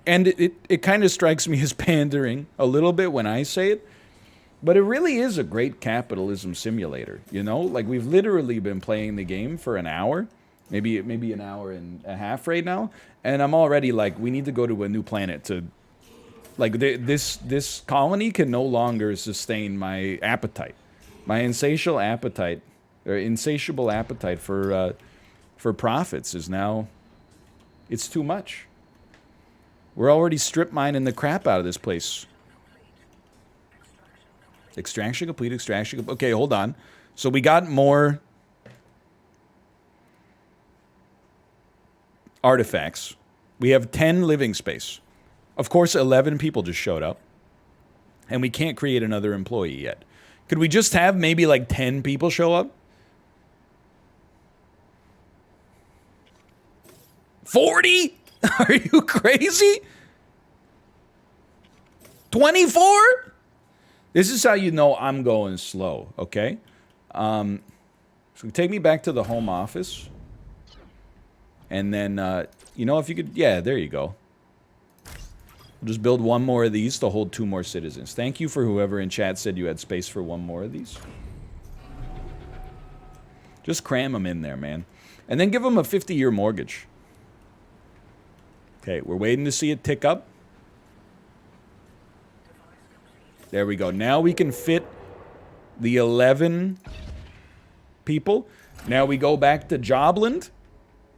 And it kind of strikes me as pandering a little bit when I say it. But it really is a great capitalism simulator, you know? Like, we've literally been playing the game for an hour. Maybe an hour and a half right now. And I'm already like, we need to go to a new planet to... Like, this colony can no longer sustain my appetite. My insatiable appetite for profits is now... It's too much. We're already strip mining the crap out of this place. Extraction complete, extraction... Okay, hold on. So we got more... artifacts. We have 10 living space. Of course, 11 people just showed up. And we can't create another employee yet. Could we just have maybe like 10 people show up? 40? Are you crazy? 24? This is how you know I'm going slow, okay? So take me back to the home office. And then, you know, if you could... Yeah, there you go. We'll just build one more of these to hold 2 more citizens. Thank you for whoever in chat said you had space for 1 more of these. Just cram them in there, man. And then give them a 50-year mortgage. Okay, we're waiting to see it tick up. There we go. Now we can fit the 11 people. Now we go back to Jobland.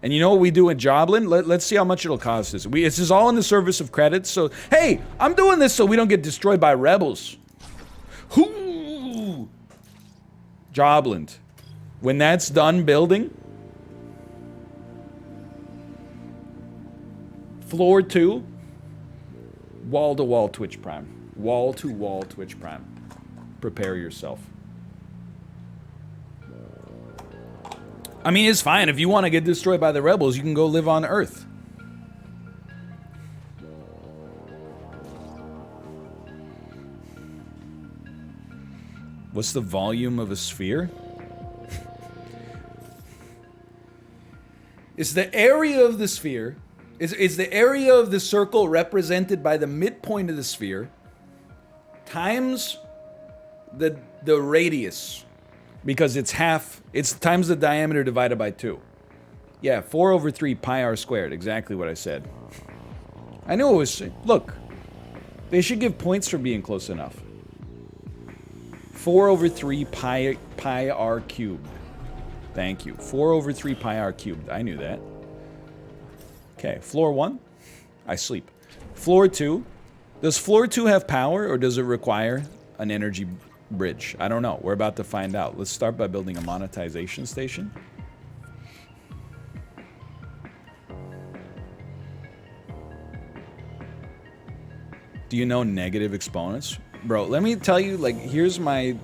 And you know what we do in Jobland? Let's see how much it'll cost us. This is all in the service of credits. So, hey, I'm doing this so we don't get destroyed by rebels. Hoo! Jobland. When that's done building, floor 2, wall-to-wall Twitch Prime. Wall-to-wall Twitch Prime. Prepare yourself. I mean, it's fine. If you want to get destroyed by the rebels, you can go live on Earth. What's the volume of a sphere? It's the area of the sphere. It's the area of the circle represented by the midpoint of the sphere times the radius. Because it's times the diameter divided by 2. Yeah, 4 over 3 pi r squared. Exactly what I said. I knew it was... Look. They should give points for being close enough. 4 over 3 pi r cubed. Thank you. 4 over 3 pi r cubed. I knew that. Okay, floor 1. I sleep. Floor 2. Does floor 2 have power, or does it require an energy bridge? I don't know. We're about to find out. Let's start by building a monetization station. Do you know negative exponents? Bro, let me tell you, like, here's my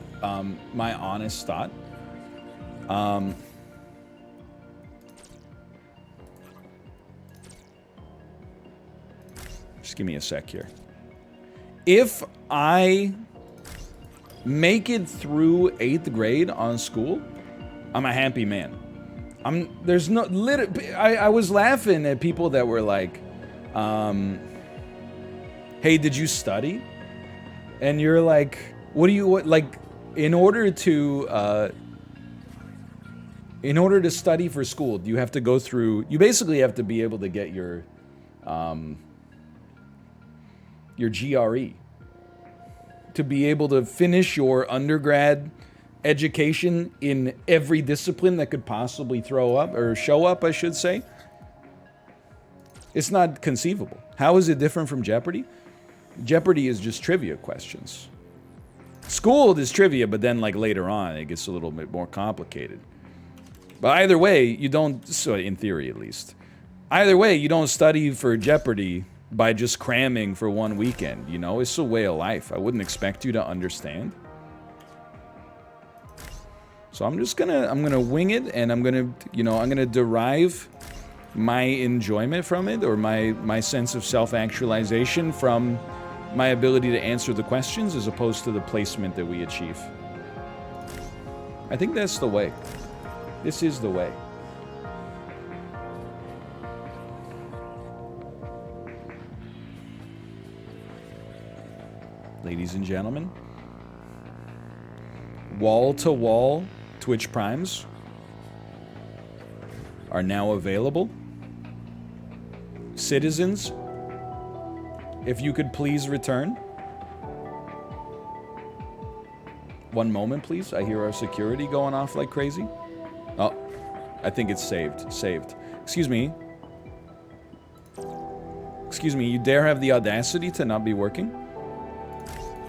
my honest thought. Just give me a sec here. If I make it through 8th grade on school, I'm a happy man. There's no, I was laughing at people that were like, hey, did you study? And you're like, like, in order to study for school, you have to go through, you basically have to be able to get your GRE. To be able to finish your undergrad education in every discipline that could possibly show up, I should say. It's not conceivable. How is it different from Jeopardy? Jeopardy is just trivia questions. School is trivia, but then like later on, it gets a little bit more complicated. But either way, you don't, so in theory at least, either way, you don't study for Jeopardy by just cramming for one weekend, you know? It's a way of life. I wouldn't expect you to understand. So I'm gonna wing it, and I'm gonna derive my enjoyment from it, or my sense of self-actualization from my ability to answer the questions as opposed to the placement that we achieve. I think that's the way. This is the way. Ladies and gentlemen, wall-to-wall Twitch Primes are now available. Citizens, if you could please return. One moment, please. I hear our security going off like crazy. Oh, I think it's saved. Saved. Excuse me. Excuse me, you dare have the audacity to not be working?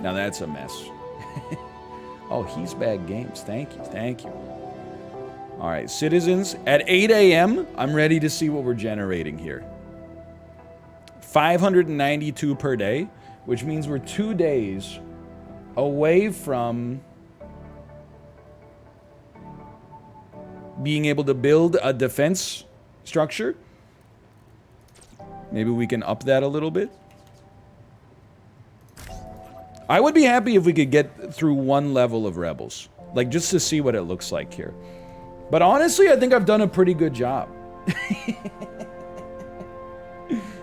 Now that's a mess. Oh, he's bad games. Thank you, thank you. All right, citizens, at 8 a.m., I'm ready to see what we're generating here. 592 per day, which means we're 2 days away from being able to build a defense structure. Maybe we can up that a little bit. I would be happy if we could get through one level of rebels, like just to see what it looks like here. But honestly, I think I've done a pretty good job.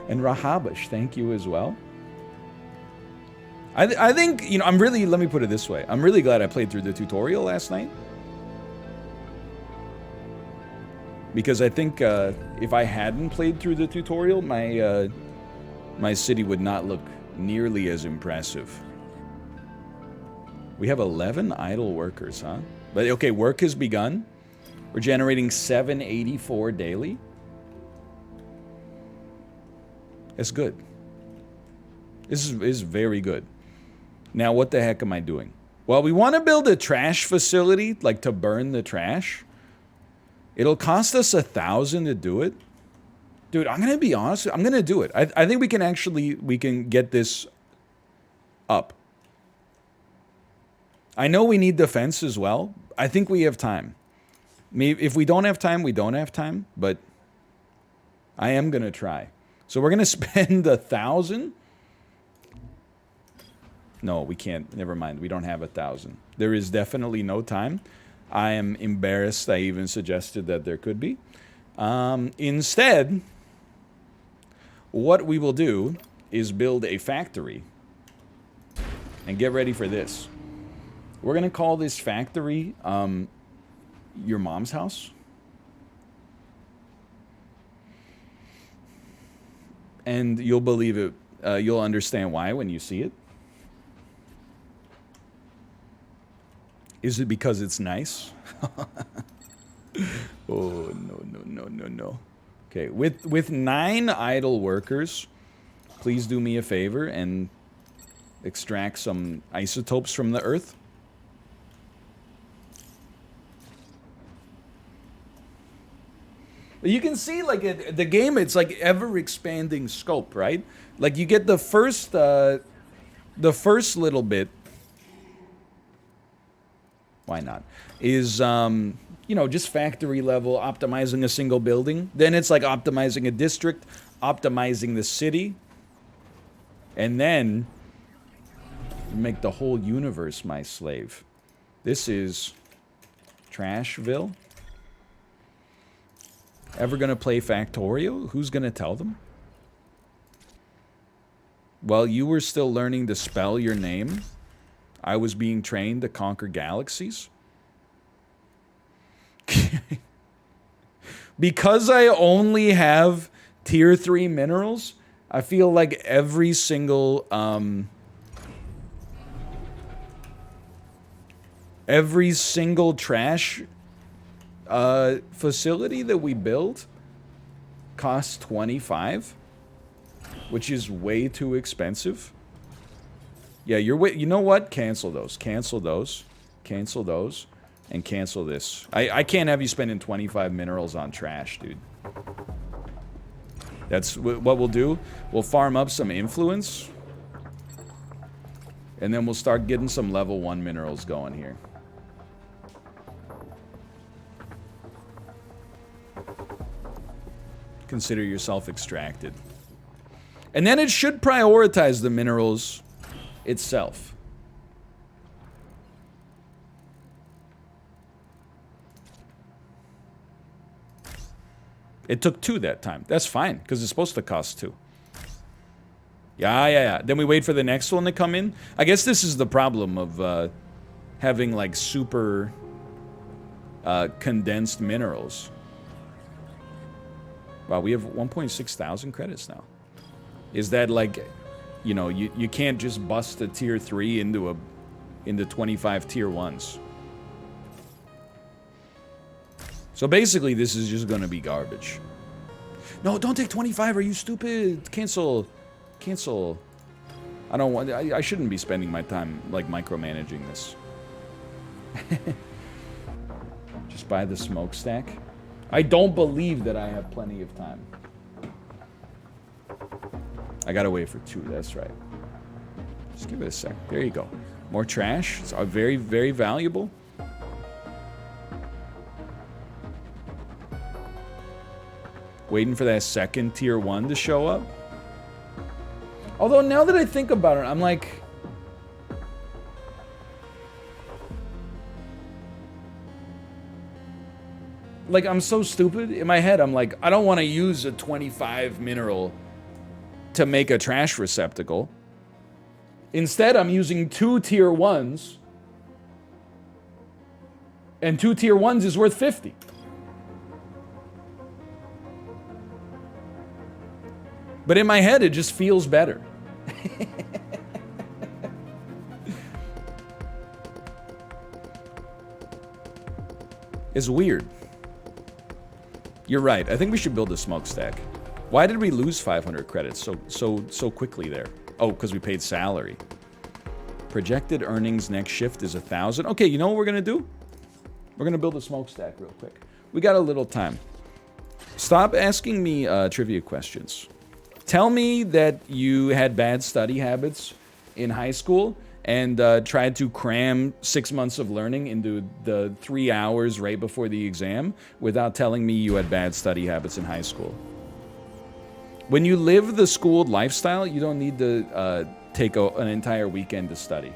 And Rahabash, thank you as well. I think, you know, let me put it this way. I'm really glad I played through the tutorial last night. Because I think if I hadn't played through the tutorial, my city would not look nearly as impressive. We have 11 idle workers, huh? But okay, work has begun. We're generating 784 daily. That's good. This is very good. Now, what the heck am I doing? Well, we want to build a trash facility, like to burn the trash. It'll cost us 1,000 to do it. Dude, I'm going to be honest. I'm going to do it. I think we can get this up. I know we need defense as well. I think we have time. Maybe if we don't have time, we don't have time. But I am going to try. So we're going to spend 1,000. No, we can't. Never mind. We don't have 1,000. There is definitely no time. I am embarrassed. I even suggested that there could be. Instead, what we will do is build a factory. And get ready for this. We're going to call this factory your mom's house. And you'll believe it. You'll understand why when you see it. Is it because it's nice? Oh, no. Okay, with 9 idle workers, please do me a favor and extract some isotopes from the Earth. You can see, like, the game, it's like ever-expanding scope, right? Like, you get the first little bit. Why not? Is, you know, just factory level, optimizing a single building. Then it's like optimizing a district, optimizing the city. And then make the whole universe my slave. This is Trashville. Ever gonna play Factorio? Who's gonna tell them? While you were still learning to spell your name, I was being trained to conquer galaxies. Because I only have tier 3 minerals, I feel like every single trash facility that we build costs 25, which is way too expensive. Yeah, you know what? Cancel those. Cancel those. Cancel those. And cancel this. I can't have you spending 25 minerals on trash, dude. That's what we'll do. We'll farm up some influence. And then we'll start getting some level 1 minerals going here. Consider yourself extracted. And then it should prioritize the minerals itself. It took 2 that time. That's fine, because it's supposed to cost 2. Yeah. Then we wait for the next one to come in. I guess this is the problem of having, like, super condensed minerals. Wow, we have 1.6 thousand credits now. Is that, like, you know, you can't just bust a tier 3 into 25 tier 1s. So basically, this is just going to be garbage. No, don't take 25. Are you stupid? Cancel. Cancel. I don't want... I shouldn't be spending my time, like, micromanaging this. Just buy the smokestack. I don't believe that I have plenty of time. I gotta wait for 2. That's right. Just give it a sec. There you go. More trash. It's very, very valuable. Waiting for that second tier 1 to show up. Although now that I think about it, I'm like... Like, I'm so stupid. In my head, I'm like, I don't want to use a 25 mineral to make a trash receptacle. Instead, I'm using 2 tier 1s. And 2 tier 1s is worth 50. But in my head, it just feels better. It's weird. You're right. I think we should build a smokestack. Why did we lose 500 credits so quickly there? Oh, because we paid salary. Projected earnings next shift is 1,000. Okay, you know what we're gonna do? We're gonna build a smokestack real quick. We got a little time. Stop asking me trivia questions. Tell me that you had bad study habits in high school and tried to cram 6 months of learning into the 3 hours right before the exam without telling me you had bad study habits in high school. When you live the schooled lifestyle, you don't need to take an entire weekend to study.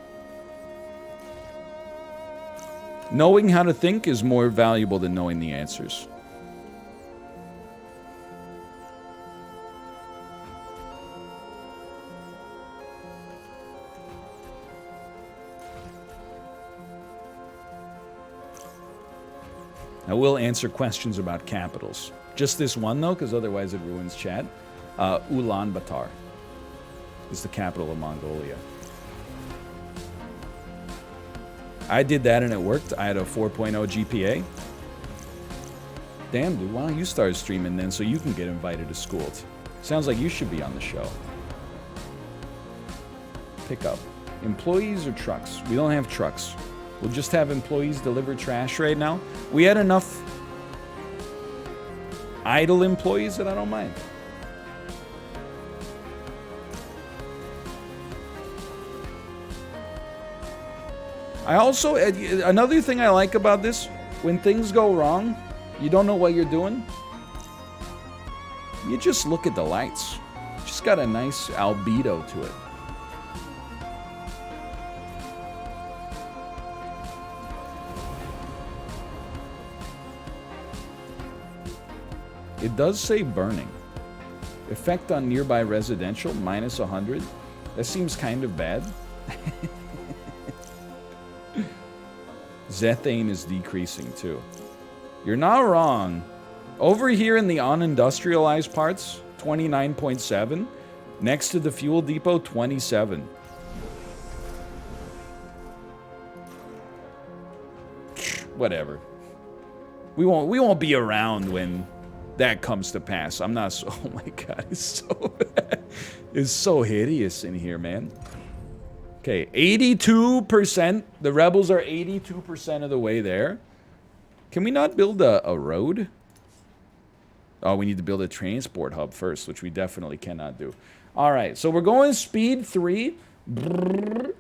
Knowing how to think is more valuable than knowing the answers. I will answer questions about capitals. Just this one, though, because otherwise it ruins chat. Ulaanbaatar is the capital of Mongolia. I did that and it worked. I had a 4.0 GPA. Damn, dude, why don't you start streaming then so you can get invited to school? Sounds like you should be on the show. Pick up. Employees or trucks? We don't have trucks. We'll just have employees deliver trash right now. We had enough idle employees that I don't mind. I also, another thing I like about this, when things go wrong, you don't know what you're doing, you just look at the lights. Just got a nice albedo to it. It does say burning. Effect on nearby residential, minus 100. That seems kind of bad. Zethane is decreasing too. You're not wrong. Over here in the unindustrialized parts, 29.7. Next to the fuel depot, 27. Whatever. We won't be around when that comes to pass. I'm not so. Oh my god, it's so hideous in here, man. Okay, 82%. The rebels are 82% of the way there. Can we not build a road? Oh, we need to build a transport hub first, which we definitely cannot do. All right, so we're going speed 3. Brrr,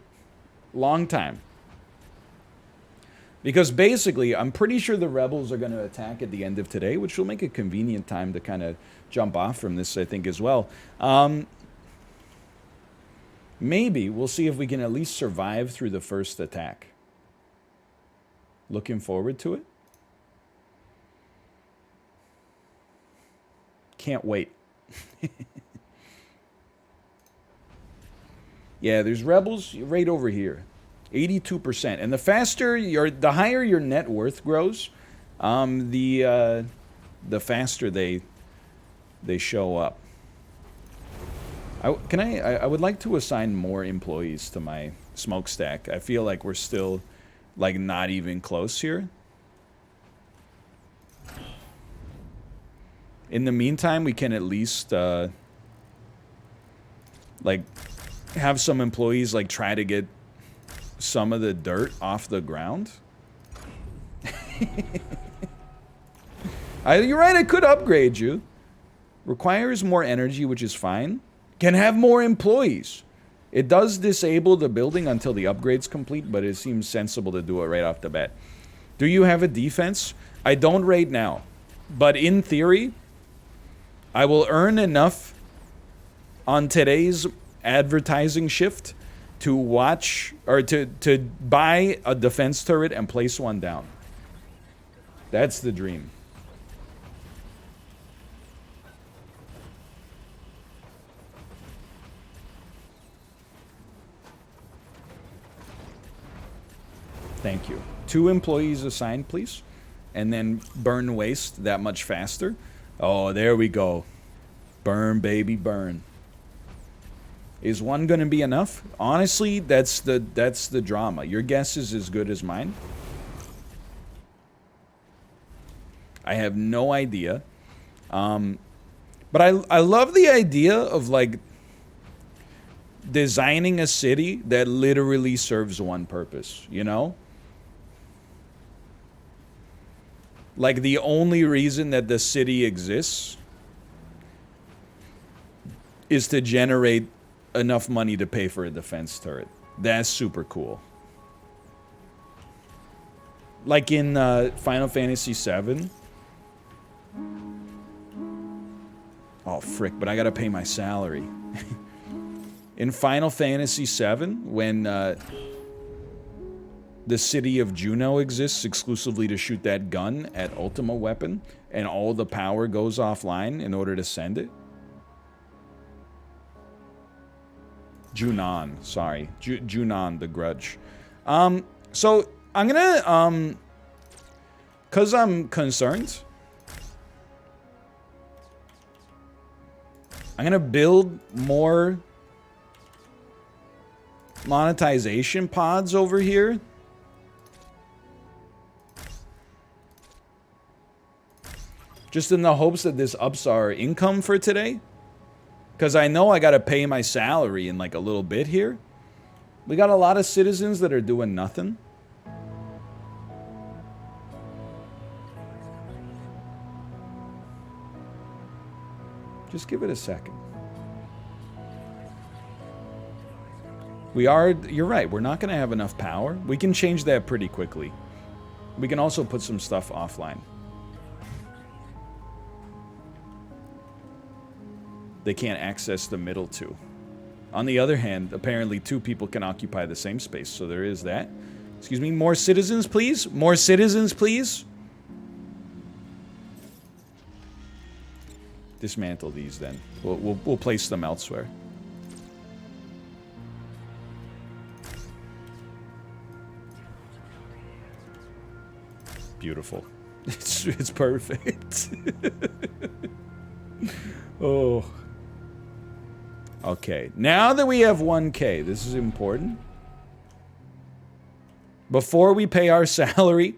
long time. Because basically, I'm pretty sure the rebels are going to attack at the end of today, which will make a convenient time to kind of jump off from this, I think, as well. Maybe we'll see if we can at least survive through the first attack. Looking forward to it. Can't wait. Yeah, there's rebels right over here. 82%. And the the higher your net worth grows, the faster they show up. I would like to assign more employees to my smokestack. I feel like we're still, like, not even close here. In the meantime, we can at least, like, have some employees, like, try to get some of the dirt off the ground. You're right, I could upgrade you. Requires more energy, which is fine. Can have more employees. It does disable the building until the upgrade's complete, but it seems sensible to do it right off the bat. Do you have a defense? I don't right now. But in theory, I will earn enough on today's advertising shift to watch, or to buy a defense turret and place one down. That's the dream. Thank you. 2 employees assigned, please. And then burn waste that much faster. Oh, there we go. Burn, baby, burn. Is one gonna be enough? Honestly, that's the drama. Your guess is as good as mine. I have no idea. But I love the idea of like designing a city that literally serves one purpose, you know? Like the only reason that the city exists is to generate enough money to pay for a defense turret. That's super cool. Like in Final Fantasy VII. Oh, frick, but I gotta pay my salary. In Final Fantasy VII, when the city of Juno exists exclusively to shoot that gun at Ultima Weapon, and all the power goes offline in order to send it. Junon, sorry. Junon, the Grudge. So, I'm gonna, cause I'm concerned, I'm gonna build more monetization pods over here. Just in the hopes that this ups our income for today. Because I know I gotta pay my salary in like a little bit here. We got a lot of citizens that are doing nothing. Just give it a second. You're right, we're not gonna have enough power. We can change that pretty quickly. We can also put some stuff offline. They can't access the middle two. On the other hand, apparently 2 people can occupy the same space, so there is that. Excuse me, more citizens, please? More citizens, please? Dismantle these, then. We'll place them elsewhere. Beautiful. It's perfect. Oh. Okay, now that we have 1K, this is important. Before we pay our salary,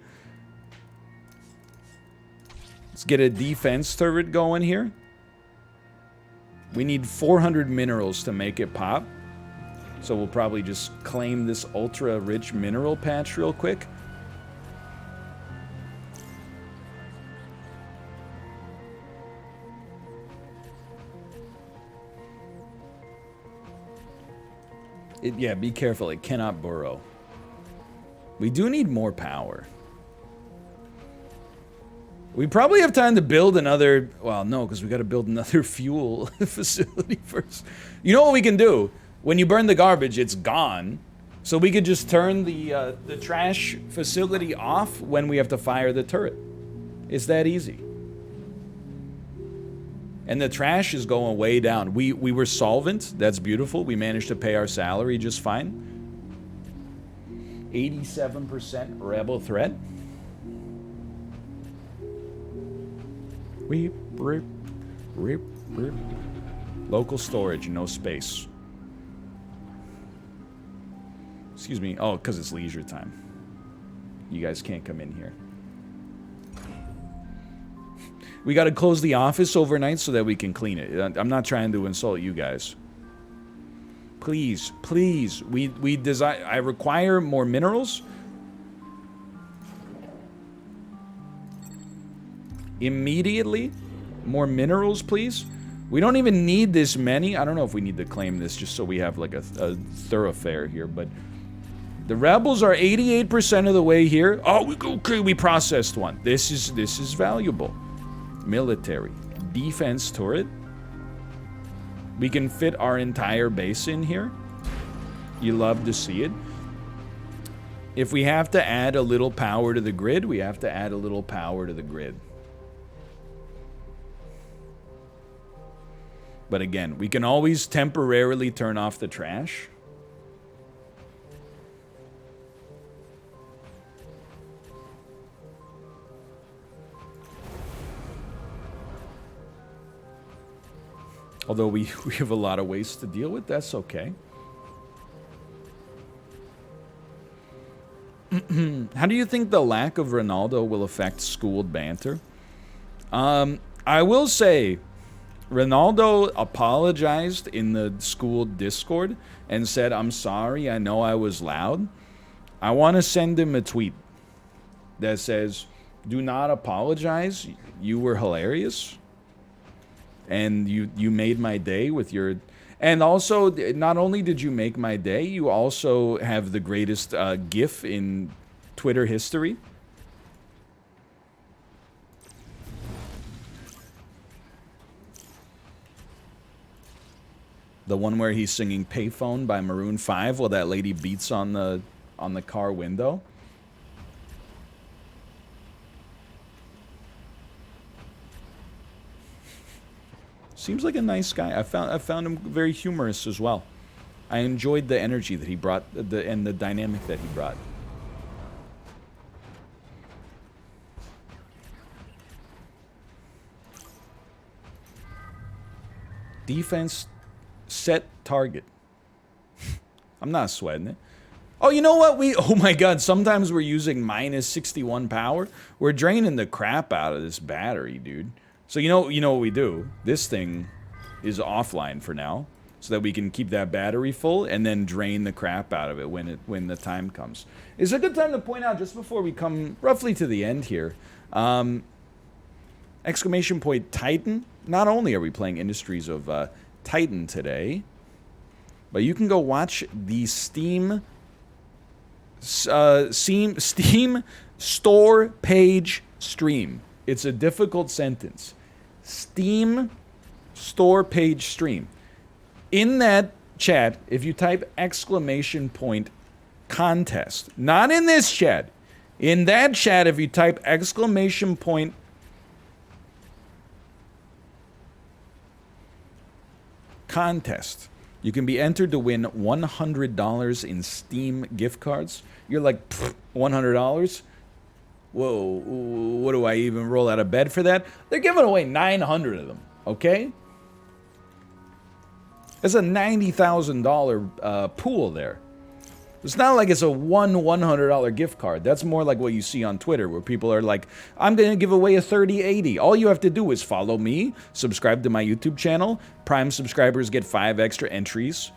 let's get a defense turret going here. We need 400 minerals to make it pop. So we'll probably just claim this ultra-rich mineral patch real quick. Yeah, be careful. It cannot burrow. We do need more power. We probably have time to build another... Well, no, because we got to build another fuel facility first. You know what we can do? When you burn the garbage, it's gone. So we could just turn the trash facility off when we have to fire the turret. It's that easy. And the trash is going way down. We were solvent. That's beautiful. We managed to pay our salary just fine. 87% rebel threat. Weep, rip, rip, rip. Local storage, no space. Excuse me. Oh, because it's leisure time. You guys can't come in here. We got to close the office overnight so that we can clean it. I'm not trying to insult you guys. Please, please. We desire. I require more minerals. Immediately, more minerals, please. We don't even need this many. I don't know if we need to claim this just so we have like a thoroughfare here, but the rebels are 88% of the way here. Oh, okay, we processed one. This is valuable. Military. Defense turret. We can fit our entire base in here. You love to see it. If we have to add a little power to the grid, we have to add a little power to the grid. But again, we can always temporarily turn off the trash. Although we have a lot of ways to deal with, that's okay. How do you think the lack of Ronaldo will affect schooled banter? I will say, Ronaldo apologized in the school Discord and said, "I'm sorry, I know I was loud." I want to send him a tweet that says, "Do not apologize. You were hilarious. And you made my day with your..." And also, not only did you make my day, you also have the greatest GIF in Twitter history. The one where he's singing Payphone by Maroon 5 while that lady beats on the car window. Seems like a nice guy. I found him very humorous as well. I enjoyed the energy that he brought and the dynamic that he brought. Defense set target. I'm not sweating it. Oh, you know what? Oh my god, sometimes we're using minus 61 power. We're draining the crap out of this battery, dude. So you know what we do? This thing is offline for now, so that we can keep that battery full and then drain the crap out of it when the time comes. It's a good time to point out, just before we come roughly to the end here, exclamation point Titan. Not only are we playing Industries of Titan today, but you can go watch the Steam store page stream. It's a difficult sentence. Steam store page stream. In that chat, if you type exclamation point contest, not in this chat, in that chat, if you type exclamation point contest, you can be entered to win $100 in Steam gift cards. You're like, $100? Whoa, what do I even roll out of bed for that? They're giving away 900 of them, okay? It's a $90,000 pool there. It's not like it's a $100 gift card. That's more like what you see on Twitter, where people are like, "I'm going to give away a 3080. All you have to do is follow me, subscribe to my YouTube channel. Prime subscribers get 5 extra entries.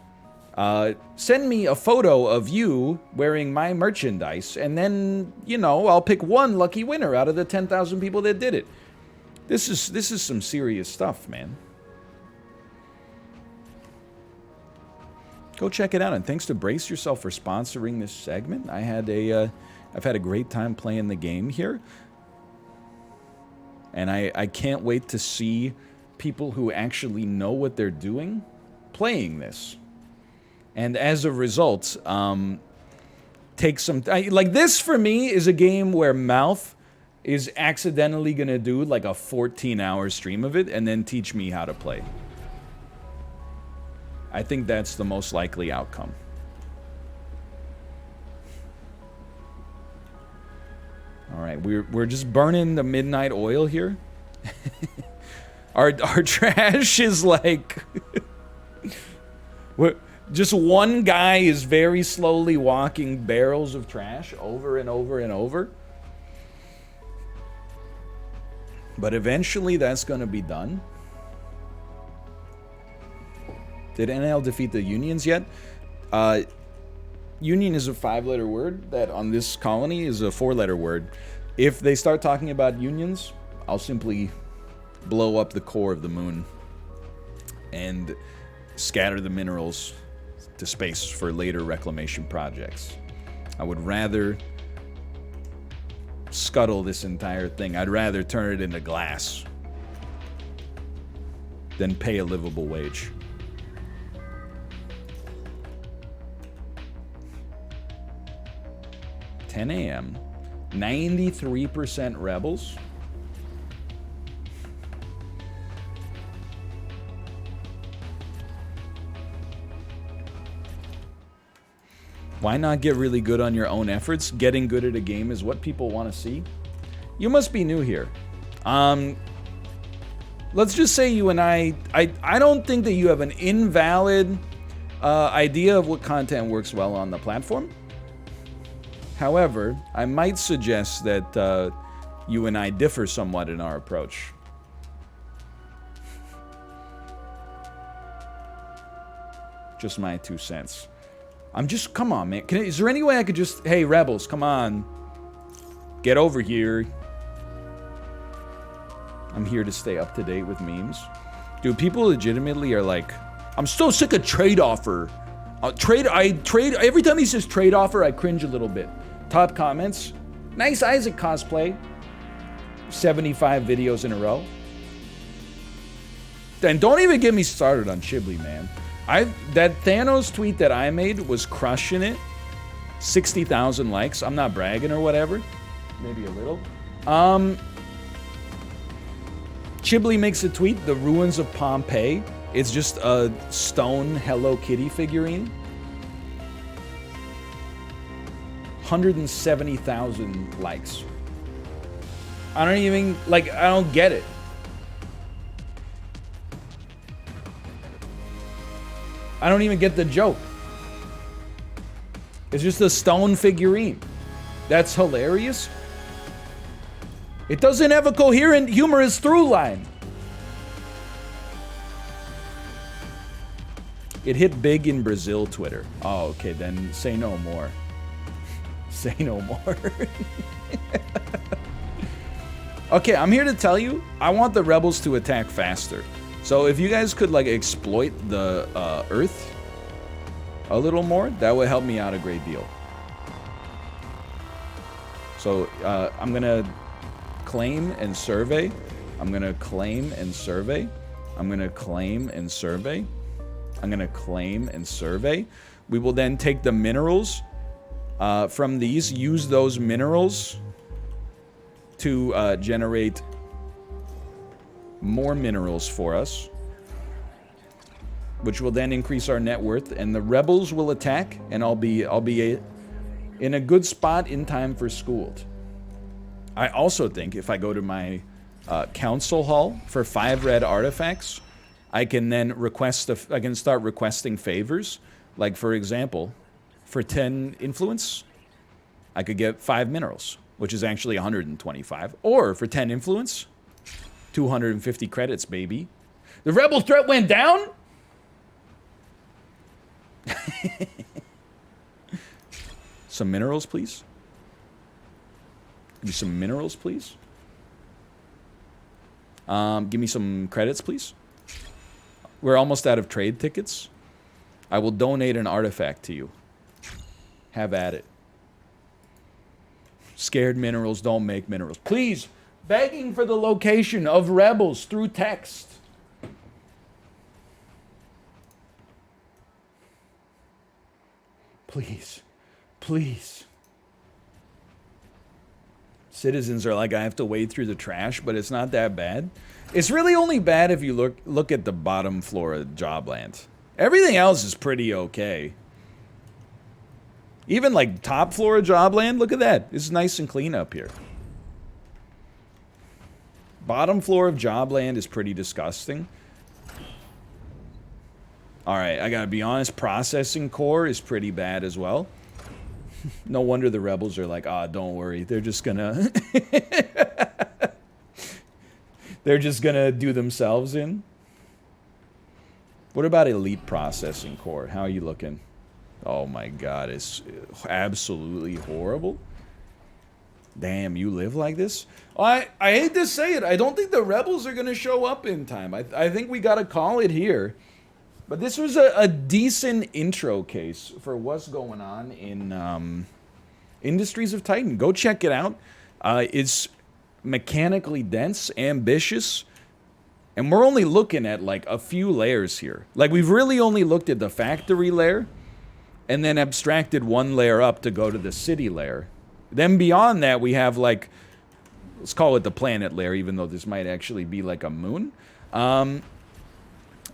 Send me a photo of you wearing my merchandise, and then, you know, I'll pick one lucky winner out of the 10,000 people that did it." This is some serious stuff, man. Go check it out, and thanks to Brace Yourself for sponsoring this segment. I've had a great time playing the game here, and I can't wait to see people who actually know what they're doing playing this. And as a result, take some... like, this, for me, is a game where Mouth is accidentally going to do, like, a 14-hour stream of it and then teach me how to play. I think that's the most likely outcome. All right, we're just burning the midnight oil here. Our trash is like... Just one guy is very slowly walking barrels of trash over and over and over. But eventually that's going to be done. Did NL defeat the unions yet? Union is a 5-letter word that on this colony is a 4-letter word. If they start talking about unions, I'll simply blow up the core of the moon and scatter the minerals to space for later reclamation projects. I would rather scuttle this entire thing. I'd rather turn it into glass than pay a livable wage. 10 a.m. 93% rebels. Why not get really good on your own efforts? Getting good at a game is what people want to see. You must be new here. let's just say you and I don't think that you have an invalid idea of what content works well on the platform. However, I might suggest that you and I differ somewhat in our approach. Just my 2 cents. Come on, man. Is there any way I could just, hey, Rebels, come on. Get over here. I'm here to stay up to date with memes. Dude, people legitimately are like, I'm so sick of trade offer. Every time he says trade offer, I cringe a little bit. Top comments. Nice Isaac cosplay. 75 videos in a row. And don't even get me started on Chibli, man. That Thanos tweet that I made was crushing it. 60,000 likes. I'm not bragging or whatever. Maybe a little. Chibli makes a tweet, the ruins of Pompeii. It's just a stone Hello Kitty figurine. 170,000 likes. I don't get it. I don't even get the joke. It's just a stone figurine. That's hilarious. It doesn't have a coherent, humorous through line. It hit big in Brazil Twitter. Oh, okay, then say no more. Say no more. Okay, I'm here to tell you, I want the rebels to attack faster. So if you guys could like exploit the Earth a little more, that would help me out a great deal. So I'm gonna claim and survey. I'm gonna claim and survey. I'm gonna claim and survey. I'm gonna claim and survey. We will then take the minerals from these, use those minerals to generate more minerals for us, which will then increase our net worth, and the rebels will attack, and I'll be in a good spot in time for school. I also think if I go to my council hall for 5 red artifacts, I can then I can start requesting favors. Like for example, for 10 influence, I could get 5 minerals, which is actually 125. Or for 10 influence, 250 credits, baby. The rebel threat went down? Some minerals, please. Give me some minerals, please. Give me some credits, please. We're almost out of trade tickets. I will donate an artifact to you. Have at it. Scared minerals don't make minerals. Please, begging for the location of rebels through text. Please. Please. Citizens are like, I have to wade through the trash, but it's not that bad. It's really only bad if you look at the bottom floor of Jobland. Everything else is pretty okay. Even like top floor of Jobland, look at that. It's nice and clean up here. Bottom floor of Jobland is pretty disgusting. Alright, I gotta be honest, processing core is pretty bad as well. No wonder the rebels are like, don't worry, they're just gonna... they're just gonna do themselves in. What about elite processing core? How are you looking? Oh my god, it's absolutely horrible. Damn, you live like this? I hate to say it, I don't think the rebels are gonna show up in time. I think we gotta call it here. But this was a decent intro case for what's going on in Industries of Titan. Go check it out. It's mechanically dense, ambitious, and we're only looking at like a few layers here. Like we've really only looked at the factory layer and then abstracted one layer up to go to the city layer. Then beyond that we have like, let's call it the planet layer, even though this might actually be like a moon.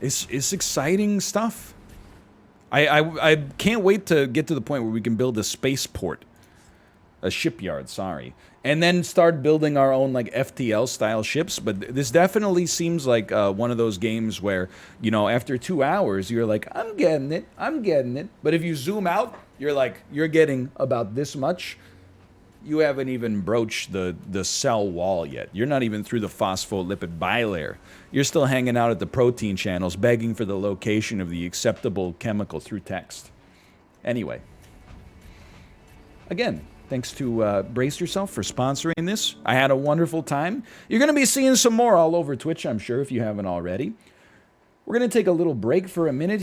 It's exciting stuff. I can't wait to get to the point where we can build a spaceport. A shipyard, sorry. And then start building our own like FTL style ships. But this definitely seems like one of those games where, you know, after 2 hours, you're like, I'm getting it, I'm getting it. But if you zoom out, you're like, you're getting about this much. You haven't even broached the cell wall yet. You're not even through the phospholipid bilayer. You're still hanging out at the protein channels, begging for the location of the acceptable chemical through text. Anyway. Again, thanks to Brace Yourself for sponsoring this. I had a wonderful time. You're going to be seeing some more all over Twitch, I'm sure, if you haven't already. We're going to take a little break for a minute